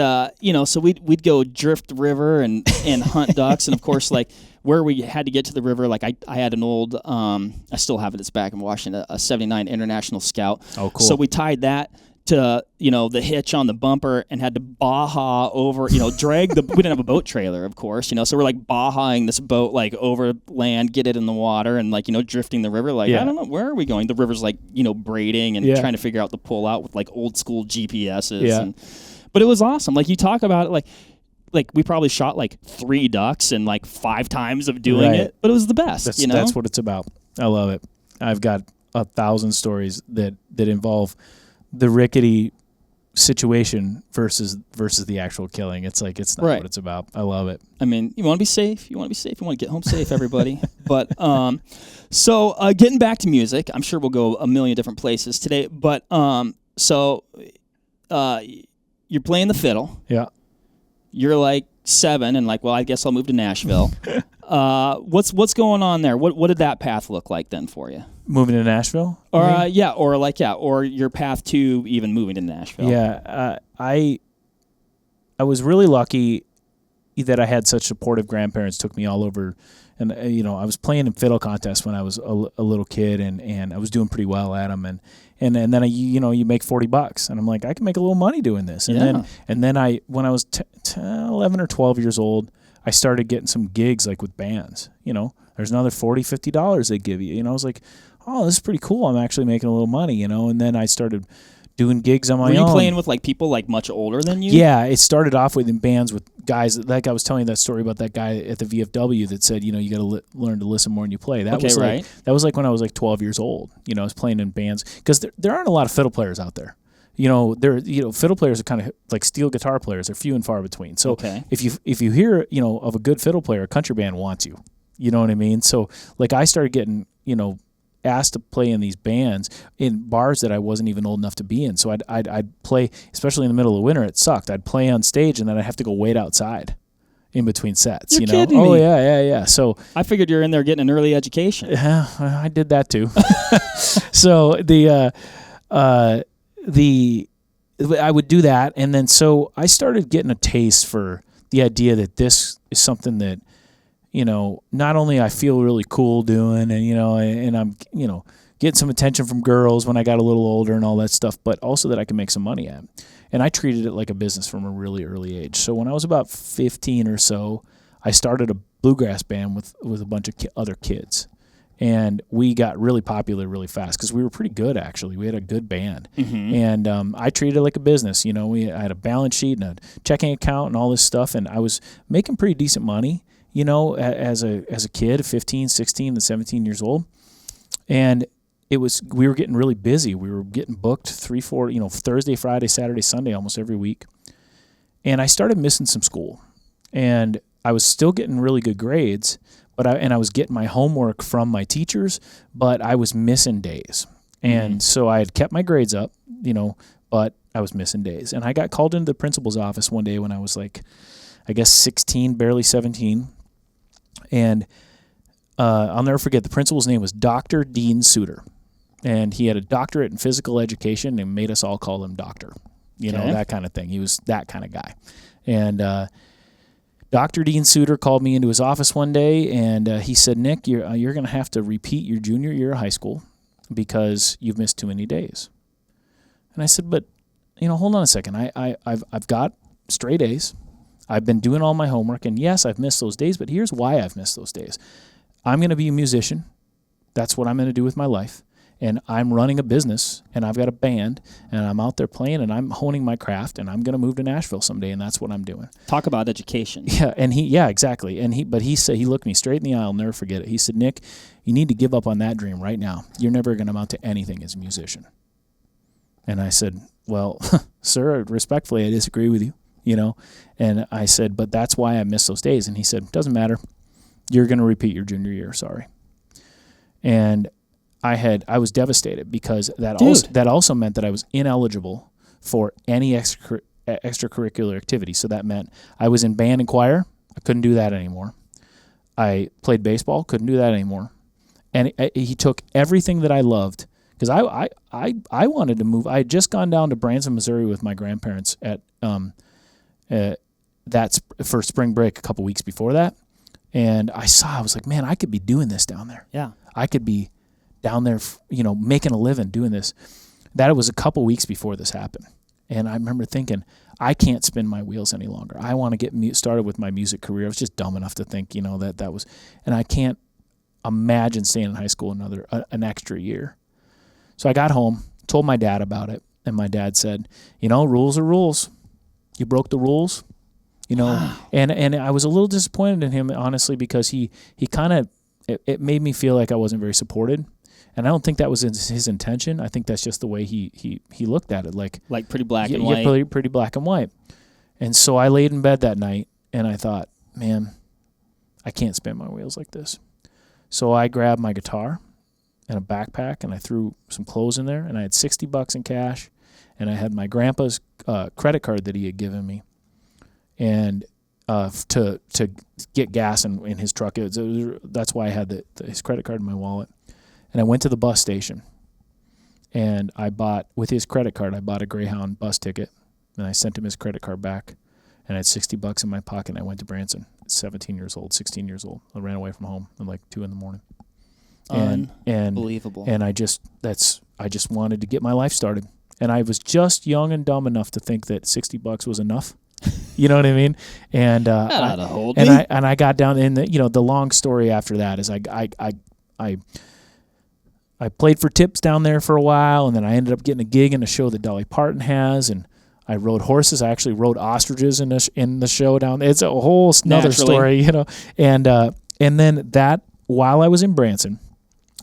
so we'd go drift the river and hunt ducks. And of course, like where we had to get to the river, like I had an old, I still have it, it's back in Washington, a 79 International Scout. Oh, cool. So we tied that to, the hitch on the bumper and had to baja over, drag we didn't have a boat trailer, of course, so we're like bahaing this boat like over land, get it in the water and like, drifting the river. Like, I don't know, where are we going? The river's like, braiding and trying to figure out the pull out with like old school GPSs. Yeah. But it was awesome. Like you talk about it, like we probably shot like 3 ducks and like 5 times of doing it, but it was the best. That's what it's about. I love it. I've got 1,000 stories that involve the rickety situation versus the actual killing. It's like, it's not what it's about. I love it. I mean, you want to be safe. You want to get home safe, everybody. But so getting back to music, I'm sure we'll go a million different places today. But so you're playing the fiddle. Yeah. You're like 7 and like, well, I guess I'll move to Nashville. What's going on there? What did that path look like then for you? Moving to Nashville? Or your path to even moving to Nashville. Yeah, I was really lucky that I had such supportive grandparents. Took me all over, and I was playing in fiddle contests when I was a little kid, and I was doing pretty well at them, and then you make $40, and I'm like, I can make a little money doing this, and then when I was 11 or 12 years old, I started getting some gigs like with bands. There's another $40-$50 they give you. I was like, oh, this is pretty cool. I'm actually making a little money, and then I started doing gigs on my own. Were you playing with like people like much older than you? Yeah, it started off with in bands with guys. Like I was telling you that story about that guy at the VFW that said, you got to learn to listen more than you play. That was like when I was like 12 years old. I was playing in bands because there aren't a lot of fiddle players out there. Fiddle players are kind of like steel guitar players. They're few and far between. So if you hear, of a good fiddle player, a country band wants you. You know what I mean? So like I started getting, asked to play in these bands in bars that I wasn't even old enough to be in. So I'd play, especially in the middle of winter. It sucked. I'd play on stage and then I'd have to go wait outside in between sets. You're kidding me. Oh yeah. So I figured you're in there getting an early education. Yeah, I did that too. So I would do that, and then so I started getting a taste for the idea that this is something that not only I feel really cool doing, and I'm getting some attention from girls when I got a little older and all that stuff, but also that I can make some money at. And I treated it like a business from a really early age. So when I was about 15 or so, I started a bluegrass band with a bunch of other kids. And we got really popular really fast because we were pretty good, actually. We had a good band. Mm-hmm. And I treated it like a business. I had a balance sheet and a checking account and all this stuff. And I was making pretty decent money, as a kid, 15, 16, and 17 years old. And we were getting really busy. We were getting booked 3, 4, Thursday, Friday, Saturday, Sunday, almost every week. And I started missing some school. And I was still getting really good grades, but I was getting my homework from my teachers, but I was missing days. And so I had kept my grades up, but I was missing days. And I got called into the principal's office one day when I was like, I guess 16, barely 17. And I'll never forget, the principal's name was Dr. Dean Suter. And he had a doctorate in physical education and made us all call him doctor. You know, that kind of thing. He was that kind of guy. And Dr. Dean Suter called me into his office one day, and he said, Nick, you're going to have to repeat your junior year of high school because you've missed too many days. And I said, but, hold on a second. I've got straight A's. I've been doing all my homework, and yes, I've missed those days, but here's why I've missed those days. I'm going to be a musician. That's what I'm going to do with my life. And I'm running a business, and I've got a band, and I'm out there playing, and I'm honing my craft, and I'm going to move to Nashville someday, and that's what I'm doing. Talk about education. Yeah, and exactly. And he said, he looked me straight in the eye. I'll never forget it. He said, Nick, you need to give up on that dream right now. You're never going to amount to anything as a musician. And I said, well, sir, respectfully, I disagree with you, And I said, but that's why I missed those days. And he said, doesn't matter. You're going to repeat your junior year. Sorry. And I was devastated because that also meant that I was ineligible for any extracurricular activity. So that meant I was in band and choir. I couldn't do that anymore. I played baseball. Couldn't do that anymore. And he took everything that I loved because I wanted to move. I had just gone down to Branson, Missouri with my grandparents at for spring break a couple weeks before that. And I was like, man, I could be doing this down there. Yeah. I could be down there, making a living doing this. That was a couple weeks before this happened. And I remember thinking, I can't spin my wheels any longer. I want to get started with my music career. I was just dumb enough to think, that was, and I can't imagine staying in high school an extra year. So I got home, told my dad about it, and my dad said, rules are rules. You broke the rules, Wow. And I was a little disappointed in him, honestly, because he kind of, it made me feel like I wasn't very supported. And I don't think that was his intention. I think that's just the way he looked at it. Like pretty black and white. Yeah, pretty black and white. And so I laid in bed that night, and I thought, man, I can't spin my wheels like this. So I grabbed my guitar and a backpack, and I threw some clothes in there, and I had $60 in cash, and I had my grandpa's credit card that he had given me, and to get gas in his truck. That's why I had his credit card in my wallet. And I went to the bus station, and with his credit card, I bought a Greyhound bus ticket, and I sent him his credit card back, and I had $60 in my pocket, and I went to Branson at 16 years old. I ran away from home at like 2 a.m. Unbelievable. And I just wanted to get my life started. And I was just young and dumb enough to think that $60 was enough. You know what I mean? And I got down in the long story after that is I played for tips down there for a while, and then I ended up getting a gig in a show that Dolly Parton has, and I rode horses. I actually rode ostriches in the show down there. It's a whole another story, And then while I was in Branson,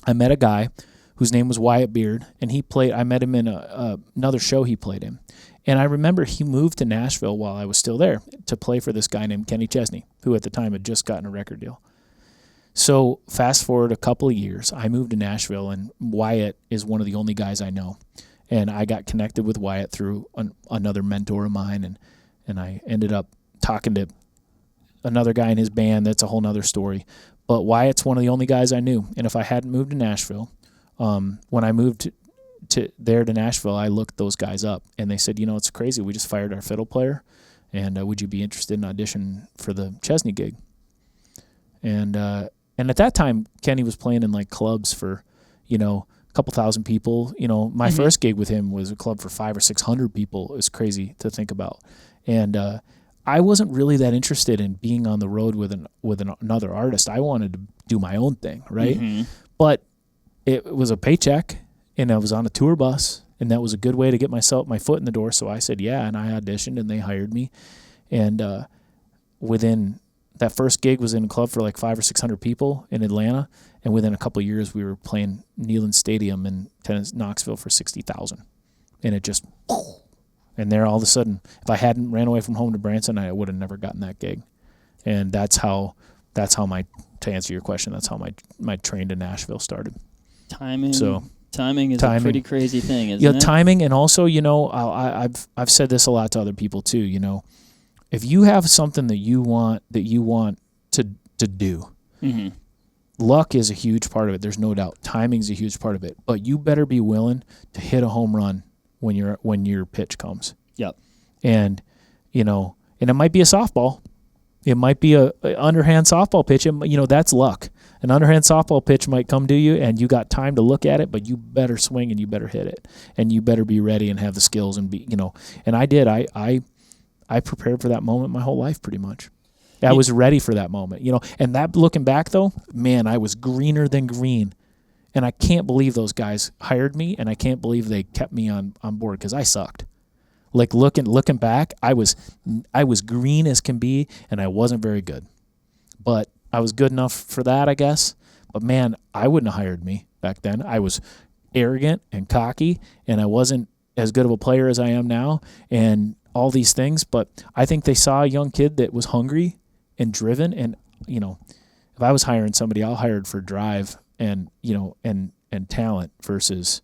I met a guy whose name was Wyatt Beard, and I met him in another show he played in. And I remember he moved to Nashville while I was still there to play for this guy named Kenny Chesney, who at the time had just gotten a record deal. So fast forward a couple of years, I moved to Nashville, and Wyatt is one of the only guys I know. And I got connected with Wyatt through another mentor of mine, and I ended up talking to another guy in his band. That's a whole nother story. But Wyatt's one of the only guys I knew. And if I hadn't moved to Nashville, when I moved to Nashville, I looked those guys up, and they said, it's crazy. We just fired our fiddle player, and would you be interested in auditioning for the Chesney gig? And at that time, Kenny was playing in like clubs for, a couple thousand people. My first gig with him was a club for 500 or 600 people. It's crazy to think about. And I wasn't really that interested in being on the road with another artist. I wanted to do my own thing, right? Mm-hmm. But it was a paycheck, and I was on a tour bus, and that was a good way to get my foot in the door. So I said, yeah, and I auditioned, and they hired me. And within that first gig was in a club for like 500 or 600 people in Atlanta, and within a couple of years, we were playing Neyland Stadium in Knoxville for 60,000, and it just, and there all of a sudden, if I hadn't ran away from home to Branson, I would have never gotten that gig, and that's how to answer your question, that's how my train to Nashville started. Timing is a pretty crazy thing, isn't it? Timing, and also, I've said this a lot to other people too. If you have something that you want to do, mm-hmm. luck is a huge part of it. There's no doubt. Timing's a huge part of it. But you better be willing to hit a home run when your pitch comes. Yep. And, and it might be a softball. It might be a underhand softball pitch. And, that's luck. An underhand softball pitch might come to you, and you got time to look at it, but you better swing and you better hit it, and you better be ready and have the skills and be, And I did. I prepared for that moment my whole life, pretty much. I was ready for that moment, And that, looking back though, man, I was greener than green, and I can't believe those guys hired me, and I can't believe they kept me on board because I sucked. Like looking back, I was green as can be, and I wasn't very good, but I was good enough for that, I guess. But man, I wouldn't have hired me back then. I was arrogant and cocky, and I wasn't as good of a player as I am now, and all these things. But I think they saw a young kid that was hungry and driven, and if I was hiring somebody, I'll hire for drive and and talent versus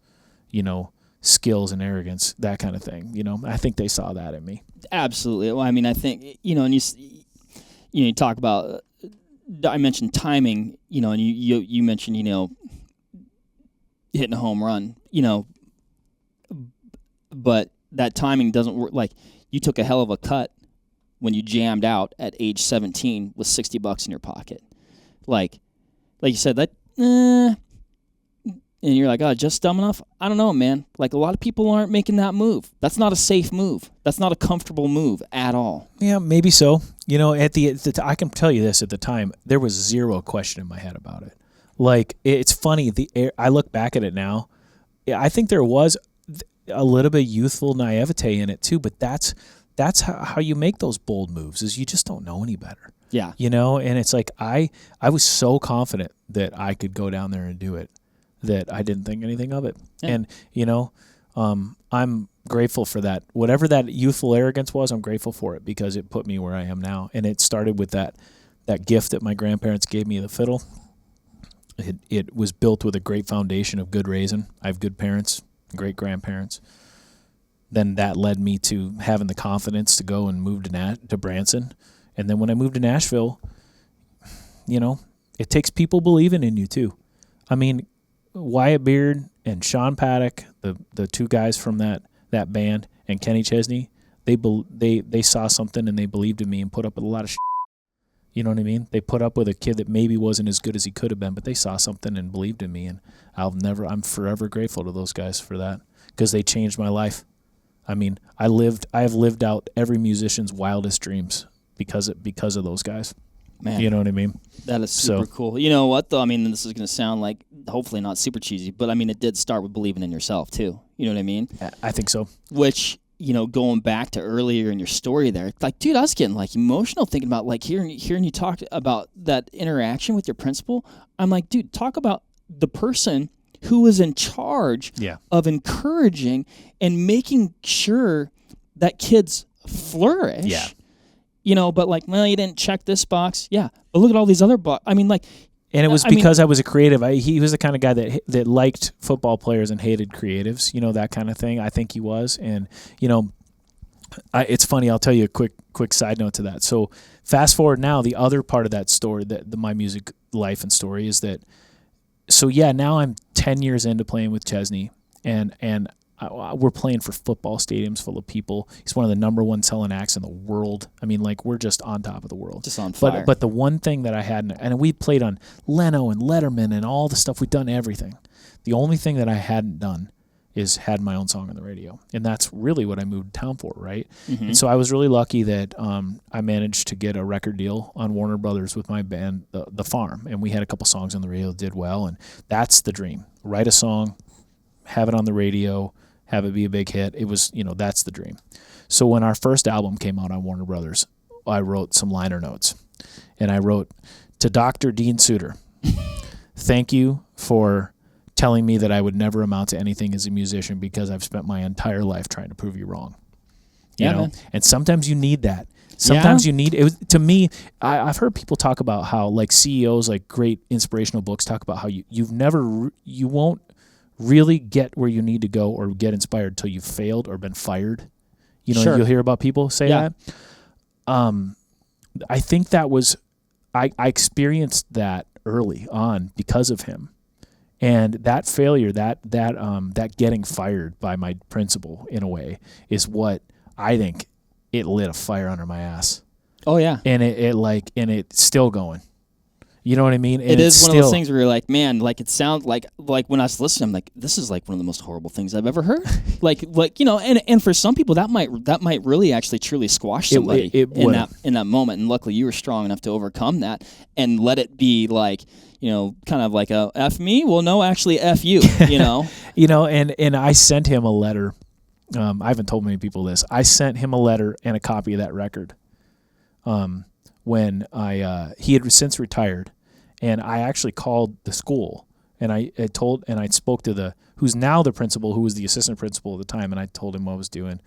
skills and arrogance, that kind of thing. I think they saw that in me. Absolutely. Well, I mean, I think and you talk about. I mentioned timing, and you mentioned hitting a home run, but that timing doesn't work. Like, you took a hell of a cut when you jammed out at age 17 with $60 in your pocket. Like you said, that, and you're like, oh, just dumb enough? I don't know, man. Like, a lot of people aren't making that move. That's not a safe move. That's not a comfortable move at all. Yeah, maybe so. I can tell you this, at the time, there was zero question in my head about it. Like, it's funny. I look back at it now. I think there was a little bit of youthful naivete in it too, but that's how you make those bold moves, is you just don't know any better. Yeah. And it's like I was so confident that I could go down there and do it that I didn't think anything of it. Yeah. And, I'm grateful for that. Whatever that youthful arrogance was, I'm grateful for it, because it put me where I am now. And it started with that gift that my grandparents gave me, the fiddle. It was built with a great foundation of good raising. I have good parents, great grandparents. Then that led me to having the confidence to go and move to Branson. And then when I moved to Nashville, it takes people believing in you too. I mean, Wyatt Beard and Sean Paddock, the two guys from that band, and Kenny Chesney, they saw something and they believed in me and put up with a lot of shit. You know what I mean? They put up with a kid that maybe wasn't as good as he could have been, but they saw something and believed in me, and I'm forever grateful to those guys for that, because they changed my life. I mean, I have lived out every musician's wildest dreams because of those guys. Man, you know what I mean? That is super cool. You know what, though? I mean, this is going to sound like, hopefully not super cheesy, but I mean, it did start with believing in yourself too. You know what I mean? I think so. Which, going back to earlier in your story there, like, dude, I was getting like emotional thinking about like hearing you talk about that interaction with your principal. I'm like, dude, talk about the person who was in charge of encouraging and making sure that kids flourish. Yeah. But like, well, you didn't check this box. Yeah. But look at all these other boxes. I mean, like. And it was because I was a creative. He was the kind of guy that liked football players and hated creatives, that kind of thing. I think he was. And, it's funny. I'll tell you a quick side note to that. So fast forward now, the other part of that story, my music life and story is that, now I'm 10 years into playing with Chesney, and we're playing for football stadiums full of people. He's one of the number one selling acts in the world. I mean, like, we're just on top of the world. Just on fire. But the one thing that I had, and we played on Leno and Letterman and all the stuff. We've done everything. The only thing that I hadn't done is had my own song on the radio. And that's really what I moved to town for, right? Mm-hmm. And so I was really lucky that I managed to get a record deal on Warner Brothers with my band, The Farm. And we had a couple songs on the radio that did well. And that's the dream. Write a song, have it on the radio, have it be a big hit. It was, that's the dream. So when our first album came out on Warner Brothers, I wrote some liner notes. And I wrote, to Dr. Dean Suter, thank you for telling me that I would never amount to anything as a musician, because I've spent my entire life trying to prove you wrong. You know? Man. And sometimes you need that. Sometimes you need it. To me, I've heard people talk about how, like, CEOs, like great inspirational books, talk about how you won't really get where you need to go or get inspired till you've failed or been fired. Sure. You'll hear about people say that. I think that was, I experienced that early on because of him. And that failure, that getting fired by my principal in a way is what I think it lit a fire under my ass. Oh yeah. And it's still going. You know what I mean? And it is one of those things where you're like, man, like it sounds like when I was listening, I'm like, this is like one of the most horrible things I've ever heard. like and for some people that might really actually truly squash somebody in that moment. And luckily you were strong enough to overcome that and let it be like, kind of like a F me. Well, no, actually F you. And I sent him a letter. I haven't told many people this. I sent him a letter and a copy of that record. When he had since retired, and I actually called the school, and I spoke to who's now the principal, who was the assistant principal at the time, and I told him what I was doing,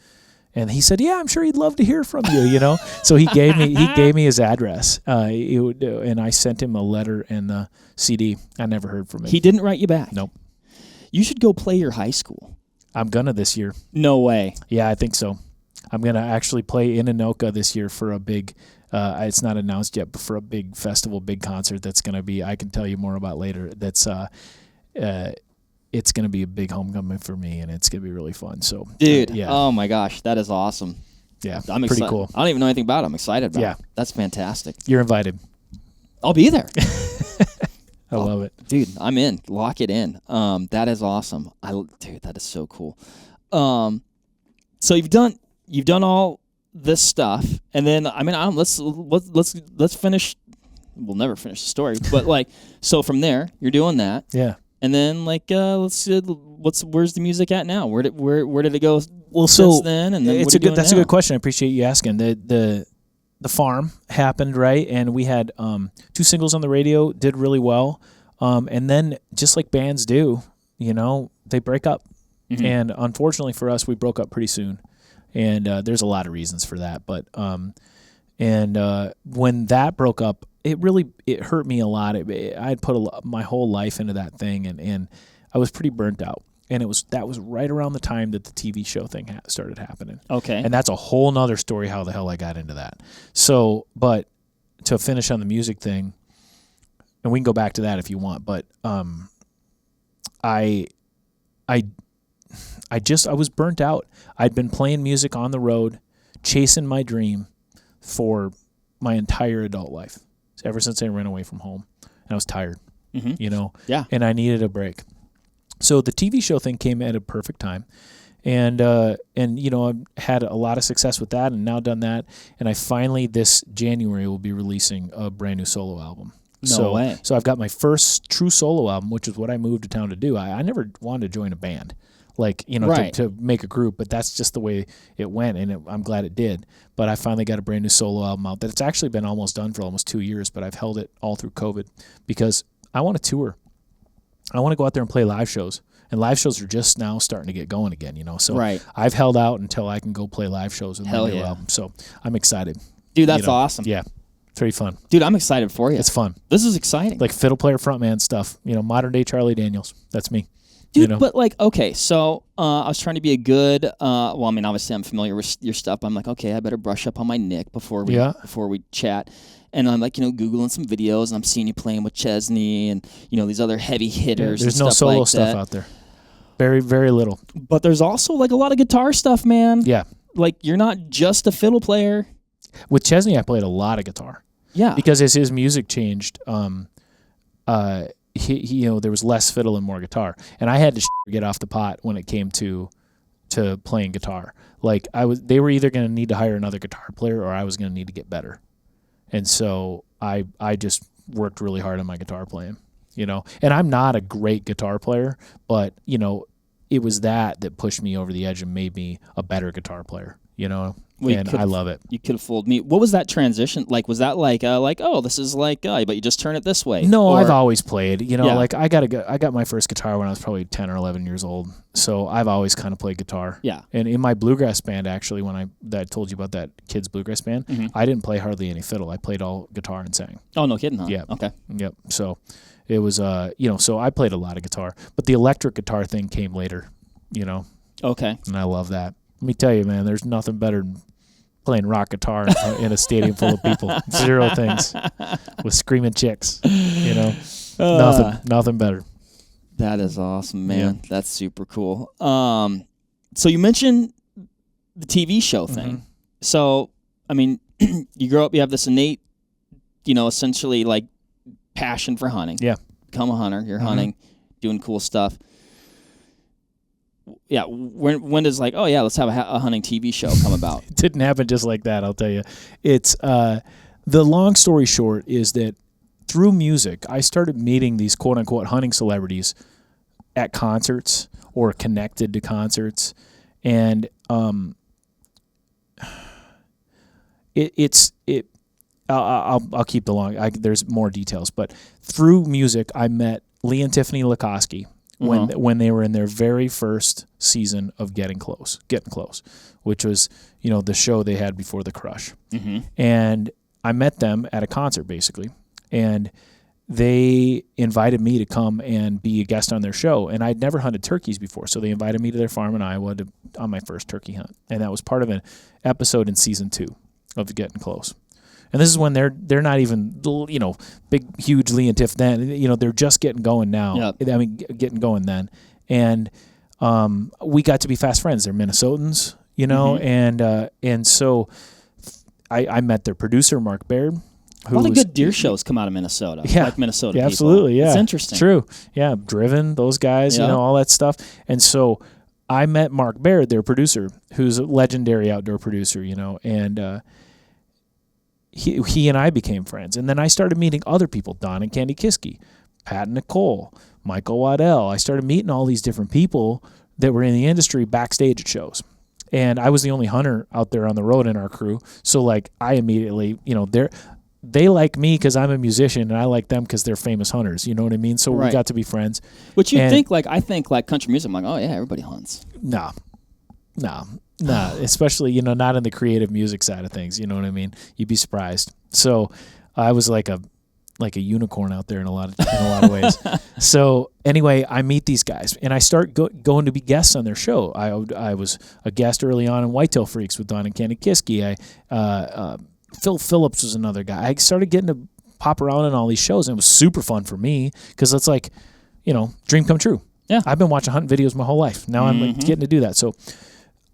and he said, "Yeah, I'm sure he'd love to hear from you." So he gave me his address, and I sent him a letter and the CD. I never heard from him. He didn't write you back. Nope. You should go play your high school. I'm gonna this year. No way. Yeah, I think so. I'm gonna actually play in Anoka this year for a big. It's not announced yet, but for a big festival, big concert that's going to be, I can tell you more about later. That's it's going to be a big homecoming for me, and it's going to be really fun. So, dude, yeah. Oh my gosh, that is awesome. Yeah, I'm pretty excited. cool. I don't even know anything about it. I'm excited about it. Yeah, that's fantastic. You're invited. I'll be there. I love it, dude. I'm in. Lock it in. That is awesome. Dude, that is so cool. So you've done all this stuff, and then let's finish. We'll never finish the story, but so from there you're doing that, yeah, and then where's the music at now? Where did it go? Well, since then, and then that's a good question. I appreciate you asking. The farm happened, right, and we had 2 singles on the radio, did really well, and then just like bands do, they break up, and unfortunately for us, we broke up pretty soon. And there's a lot of reasons for that, but when that broke up, it hurt me a lot. I had put my whole life into that thing, and I was pretty burnt out. And that was right around the time that the TV show thing started happening. Okay, and that's a whole nother story how the hell I got into that. So, but to finish on the music thing, and we can go back to that if you want, but I was burnt out. I'd been playing music on the road, chasing my dream for my entire adult life, ever since I ran away from home. And I was tired, Yeah. And I needed a break. So the TV show thing came at a perfect time. And I've had a lot of success with that and now done that. And I finally, this January, will be releasing a brand new solo album. No way. So I've got my first true solo album, which is what I moved to town to do. I never wanted to join a band. Right. To make a group, but that's just the way it went, and I'm glad it did. But I finally got a brand new solo album out that it's actually been almost done for almost 2 years, but I've held it all through COVID because I want to tour. I want to go out there and play live shows, and live shows are just now starting to get going again, So right. I've held out until I can go play live shows with my new yeah. album. So I'm excited. Dude, that's awesome. Yeah. It's very fun. Dude, I'm excited for you. It's fun. This is exciting. Like fiddle player frontman stuff, modern day Charlie Daniels. That's me. Dude, but okay, so I was trying to be a good, obviously I'm familiar with your stuff. I'm like, okay, I better brush up on my Nick before we chat. And I'm like, Googling some videos, and I'm seeing you playing with Chesney and, these other heavy hitters. There's and no stuff solo like stuff that. out there. Very, very little. But there's also a lot of guitar stuff, man. Yeah. You're not just a fiddle player. With Chesney, I played a lot of guitar. Yeah. Because as his music changed, he there was less fiddle and more guitar, and I had to get off the pot when it came to playing guitar. They were either going to need to hire another guitar player, or I was going to need to get better, and so I just worked really hard on my guitar playing, And I'm not a great guitar player, but it was that pushed me over the edge and made me a better guitar player, And I love it. You could have fooled me. What was that transition like? Was that oh, this is but you just turn it this way? No, I've always played. I got my first guitar when I was probably 10 or 11 years old. So I've always kind of played guitar. Yeah. And in my bluegrass band, actually, when I told you about that kids bluegrass band, I didn't play hardly any fiddle. I played all guitar and sang. Oh, no kidding, huh? Yeah. Okay. Yep. So it was so I played a lot of guitar, but the electric guitar thing came later. Okay. And I love that. Let me tell you, man, there's nothing better than playing rock guitar in a stadium full of people. Zero things with screaming chicks. You know, nothing better. That is awesome, man. Yeah. That's super cool. So you mentioned the TV show thing. Mm-hmm. So, I mean, you grow up, you have this innate, essentially like passion for hunting. Yeah. Become a hunter. You're hunting, doing cool stuff. Yeah. When does like, oh yeah, let's have a hunting TV show come about? It didn't happen just like that, I'll tell you. It's the long story short is that through music, I started meeting these quote unquote hunting celebrities at concerts or connected to concerts, and I'll keep the long. There's more details, but through music, I met Lee and Tiffany Lukoski when they were in their very first season of Getting Close, which was the show they had before the Crush, and I met them at a concert basically, and they invited me to come and be a guest on their show, and I'd never hunted turkeys before, so they invited me to their farm in Iowa on my first turkey hunt, and that was part of an episode in season 2 of Getting Close. And this is when they're not even big huge Lee and Tiff then, they're just getting going now. Yep. I mean getting going then, and we got to be fast friends. They're Minnesotans, and so I met their producer Mark Baird. A lot of good deer shows come out of Minnesota. Yeah, like Minnesota yeah, people. Absolutely. Yeah, it's interesting. True. Yeah, Driven, those guys, all that stuff. And so I met Mark Baird, their producer, who's a legendary outdoor producer, and he and I became friends. And then I started meeting other people, Don and Candy Kiske, Pat and Nicole, Michael Waddell. I started meeting all these different people that were in the industry backstage at shows. And I was the only hunter out there on the road in our crew. So like I immediately, they like me because I'm a musician, and I like them because they're famous hunters. You know what I mean? So we got to be friends. Which you think like, I think like country music, I'm like, oh yeah, everybody hunts. No. Especially, not in the creative music side of things. You know what I mean? You'd be surprised. So I was like a unicorn out there in a lot of ways. So anyway, I meet these guys, and I start going to be guests on their show. I was a guest early on in Whitetail Freaks with Don and Candy Kiske. Phil Phillips was another guy. I started getting to pop around in all these shows, and it was super fun for me because it's like, dream come true. Yeah. I've been watching hunting videos my whole life. Now I'm like getting to do that. So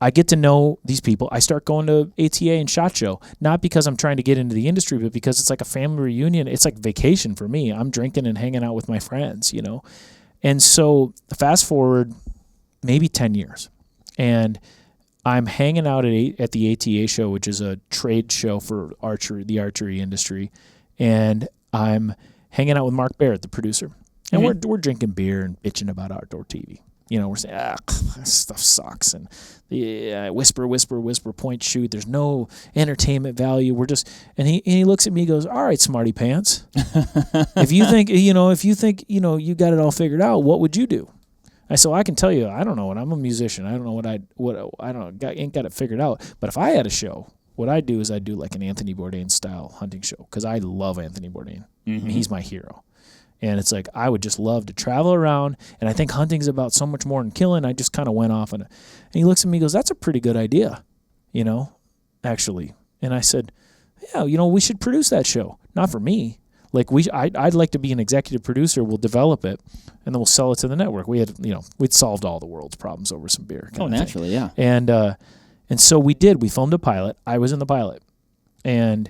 I get to know these people. I start going to ATA and SHOT Show, not because I'm trying to get into the industry, but because it's like a family reunion. It's like vacation for me. I'm drinking and hanging out with my friends, And so fast forward maybe 10 years, and I'm hanging out at the ATA show, which is a trade show for the archery industry, and I'm hanging out with Mark Barrett, the producer, and we're drinking beer and bitching about outdoor TV. We're saying, this stuff sucks, and whisper, point, shoot. There's no entertainment value. We're just, and he looks at me, and goes, all right, smarty pants. if you think you got it all figured out, what would you do? I said, well, I can tell you, I don't know. I'm a musician. I don't know I don't know. Ain't got it figured out. But if I had a show, what I'd do is I'd do like an Anthony Bourdain style hunting show, because I love Anthony Bourdain. I mean, he's my hero. And it's like, I would just love to travel around, and I think hunting's about so much more than killing. I just kind of went off on it. And he looks at me and goes, that's a pretty good idea, actually. And I said, yeah, we should produce that show. Not for me. Like I'd like to be an executive producer. We'll develop it, and then we'll sell it to the network. We had, we'd solved all the world's problems over some beer. Oh, naturally, yeah. And so we did. We filmed a pilot. I was in the pilot, and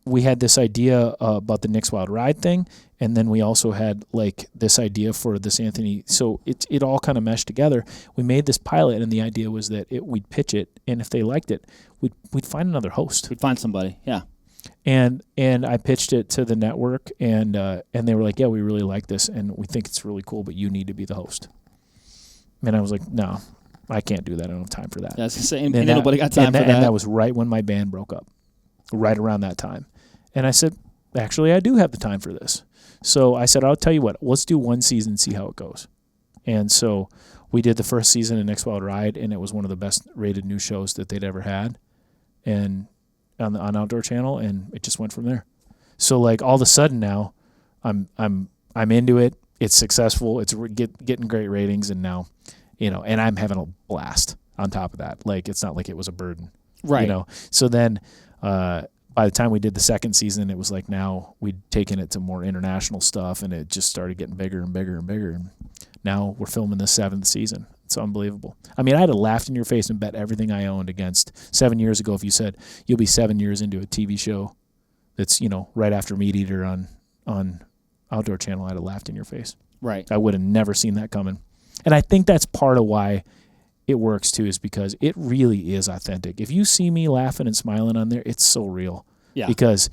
we had this idea about the Nick's Wild Ride thing, and then we also had like this idea for this Anthony. So it all kind of meshed together. We made this pilot, and the idea was that we'd pitch it, and if they liked it, we'd find another host. We'd find somebody, yeah. And I pitched it to the network, and they were like, yeah, we really like this, and we think it's really cool, but you need to be the host. And I was like, no, I can't do that. I don't have time for that. Yeah, I was going to say, nobody got time for that. And that was right when my band broke up, right around that time. And I said, actually, I do have the time for this. So I said, I'll tell you what, let's do one season and see how it goes. And so we did the first season of Nick's Wild Ride, and it was one of the best rated new shows that they'd ever had, and on Outdoor Channel, and it just went from there. So like all of a sudden now, I'm into it. It's successful. It's getting great ratings, and now, and I'm having a blast on top of that. Like it's not like it was a burden, right? So then by the time we did the second season, it was like now we'd taken it to more international stuff, and it just started getting bigger and bigger and bigger. And now we're filming the 7th season. It's unbelievable. I mean, I'd have laughed in your face and bet everything I owned against 7 years ago if you said you'll be 7 years into a TV show that's, right after Meat Eater on Outdoor Channel. I'd have laughed in your face. Right. I would have never seen that coming. And I think that's part of why it works too, is because it really is authentic. If you see me laughing and smiling on there, it's so real. Yeah. Because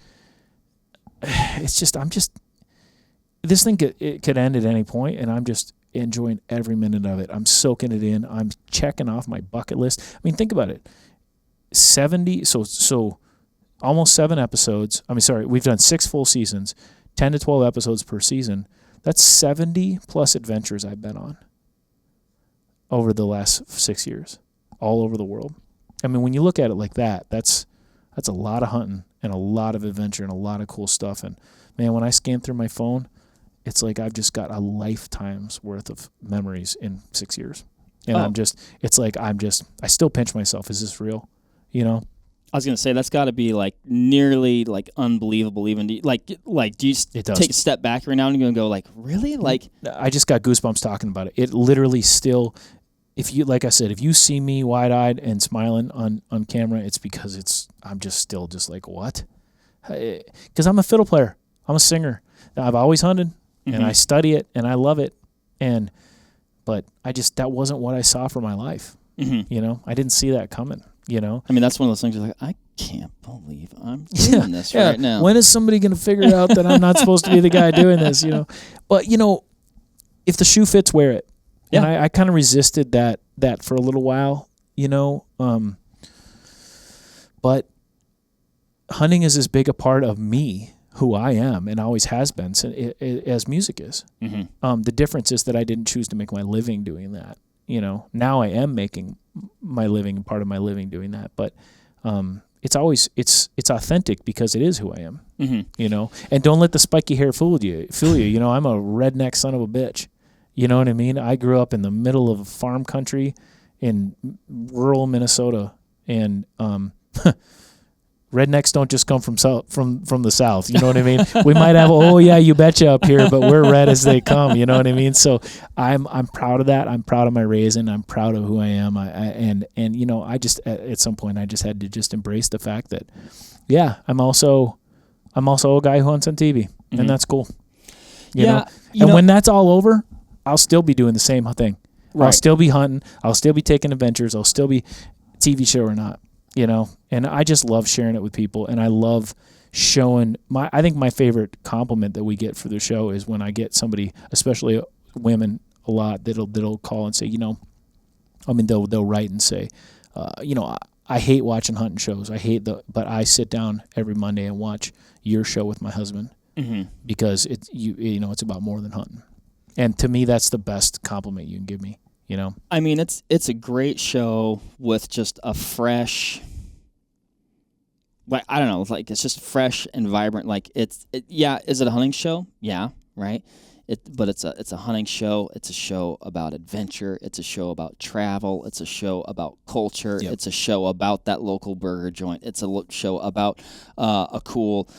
this thing could end at any point, and I'm just enjoying every minute of it. I'm soaking it in. I'm checking off my bucket list. I mean, think about it. 70, so almost 7 episodes. We've done 6 full seasons, 10 to 12 episodes per season. That's 70 plus adventures I've been on over the last 6 years, all over the world. I mean, when you look at it like that, that's a lot of hunting and a lot of adventure and a lot of cool stuff. And man, when I scan through my phone, it's like I've just got a lifetime's worth of memories in 6 years. And I still pinch myself. Is this real? I was going to say, that's got to be like nearly like unbelievable even. Do you take a step back right now and you're going to go like, really? Like, I just got goosebumps talking about it. It literally still, if you see me wide-eyed and smiling on camera, it's because I'm just still just like, what? Because I'm a fiddle player. I'm a singer. I've always hunted, and I study it, and I love it. But that wasn't what I saw for my life. I didn't see that coming. I mean, that's one of those things you're like, I can't believe I'm doing this right now. When is somebody going to figure out that I'm not supposed to be the guy doing this, But, if the shoe fits, wear it. Yeah. And I kind of resisted that for a little while, but hunting is as big a part of me, who I am, and always has been, as music is. The difference is that I didn't choose to make my living doing that. Now I am making my living, part of my living doing that, but it's authentic because it is who I am. And don't let the spiky hair fool you. I'm a redneck son of a bitch. You know what I mean? I grew up in the middle of farm country in rural Minnesota, and rednecks don't just come from the south. You know what I mean? We might have you betcha up here, but we're red as they come. You know what I mean? So I'm proud of that. I'm proud of my raising. I'm proud of who I am. I just at some point I just had to just embrace the fact that I'm also a guy who hunts on TV, and that's cool. You know? When that's all over, I'll still be doing the same thing. Right. I'll still be hunting. I'll still be taking adventures. I'll still be TV show or not, and I just love sharing it with people. And I love showing I think my favorite compliment that we get for the show is when I get somebody, especially women a lot, that'll call and say, they'll write and say, I hate watching hunting shows. But I sit down every Monday and watch your show with my husband because it's about more than hunting. And to me, that's the best compliment you can give me, I mean, it's a great show with just a fresh, I don't know, it's just fresh and vibrant. Is it a hunting show? Yeah, right. But it's a hunting show. It's a show about adventure. It's a show about travel. It's a show about culture. Yep. It's a show about that local burger joint. It's a show about a cool,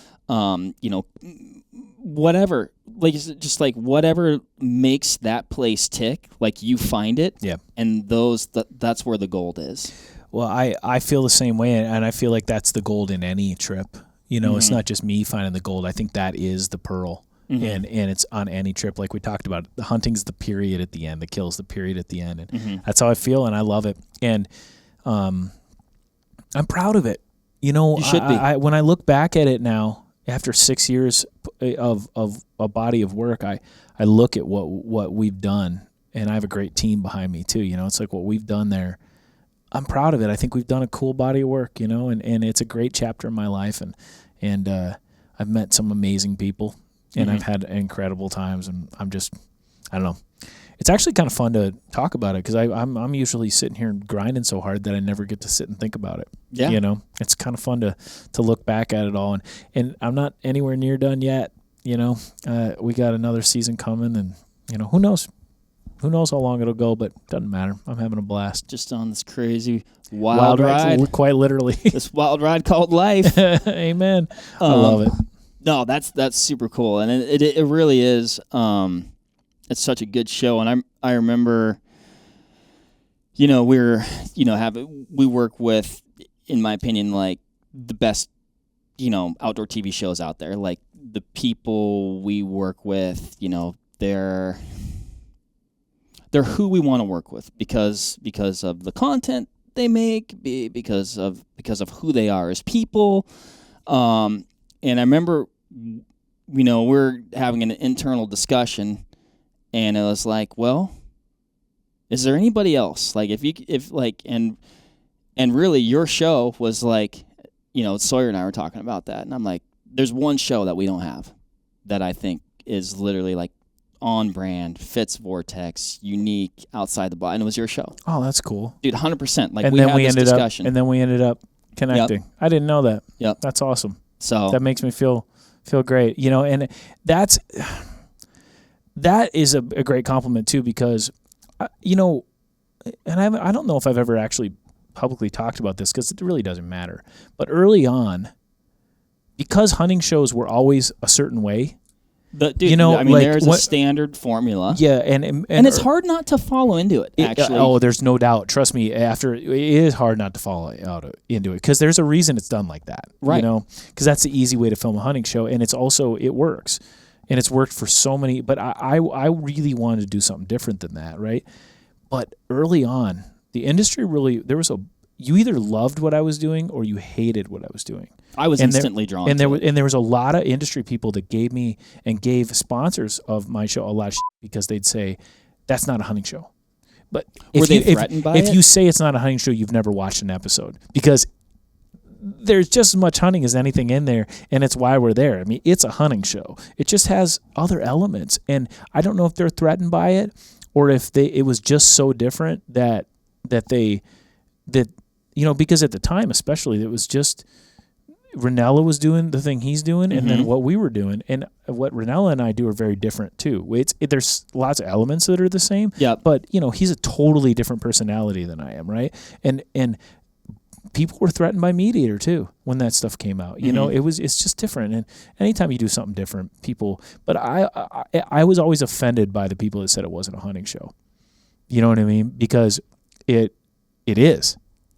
whatever. Just whatever makes that place tick, you find it. Yeah. And that's where the gold is. Well, I feel the same way, and I feel like that's the gold in any trip. It's not just me finding the gold. I think that is the pearl. And it's on any trip, like we talked about. The hunting's the period at the end. The kill's the period at the end. And that's how I feel, and I love it. And I'm proud of it. You should be. When I look back at it now, after 6 years of a body of work, I look at what we've done, and I have a great team behind me too. It's like what we've done there. I'm proud of it. I think we've done a cool body of work, and it's a great chapter in my life, and I've met some amazing people, and I've had incredible times, and I don't know. It's actually kind of fun to talk about it because I'm usually sitting here grinding so hard that I never get to sit and think about it. Yeah. It's kind of fun to look back at it all. And I'm not anywhere near done yet. We got another season coming, and, who knows? who knows how long it'll go, but doesn't matter. I'm having a blast. Just on this crazy wild ride. Quite literally. This wild ride called life. Amen. I love it. No, that's super cool, and it really is. It's such a good show, and I remember, we work with, in my opinion, like the best, outdoor TV shows out there. Like the people we work with, they're who we want to work with because of the content they make, because of who they are as people. And I remember, we're having an internal discussion, and it was like, well, is there anybody else? Like, and really your show was like, Sawyer and I were talking about that, and I'm like, there's one show that we don't have that I think is literally like on brand, fits Vortex, unique, outside the box, and it was your show. Oh, that's cool, dude. 100%. Like, and we then had we this ended discussion, and then we ended up connecting. Yep. I didn't know that. Yep, that's awesome. So that makes me feel great, and that is a great compliment too, because and I don't know if I've ever actually publicly talked about this because it really doesn't matter. But early on, because hunting shows were always a certain way, there's a standard formula. Yeah, and it's hard not to follow into it. Actually, there's no doubt. Trust me. It is hard not to follow into it because there's a reason it's done like that. Right. Because that's the easy way to film a hunting show, and it works, and it's worked for so many. But I really wanted to do something different than that, right? But early on, the industry really you either loved what I was doing or you hated what I was doing. I was instantly drawn to it. And there was a lot of industry people that gave sponsors of my show a lot of shit because they'd say, that's not a hunting show. But if you say it's not a hunting show, you've never watched an episode, because there's just as much hunting as anything in there, and it's why we're there. I mean, it's a hunting show. It just has other elements, and I don't know if they're threatened by it or if it was just so different that because at the time especially, it was just Ranella was doing the thing he's doing, and then what we were doing, and what Ranella and I do are very different too. There's lots of elements that are the same, but he's a totally different personality than I am, right? And people were threatened by Meat Eater too when that stuff came out. It's just different, and anytime you do something different, but I was always offended by the people that said it wasn't a hunting show. You know what I mean? Because it is.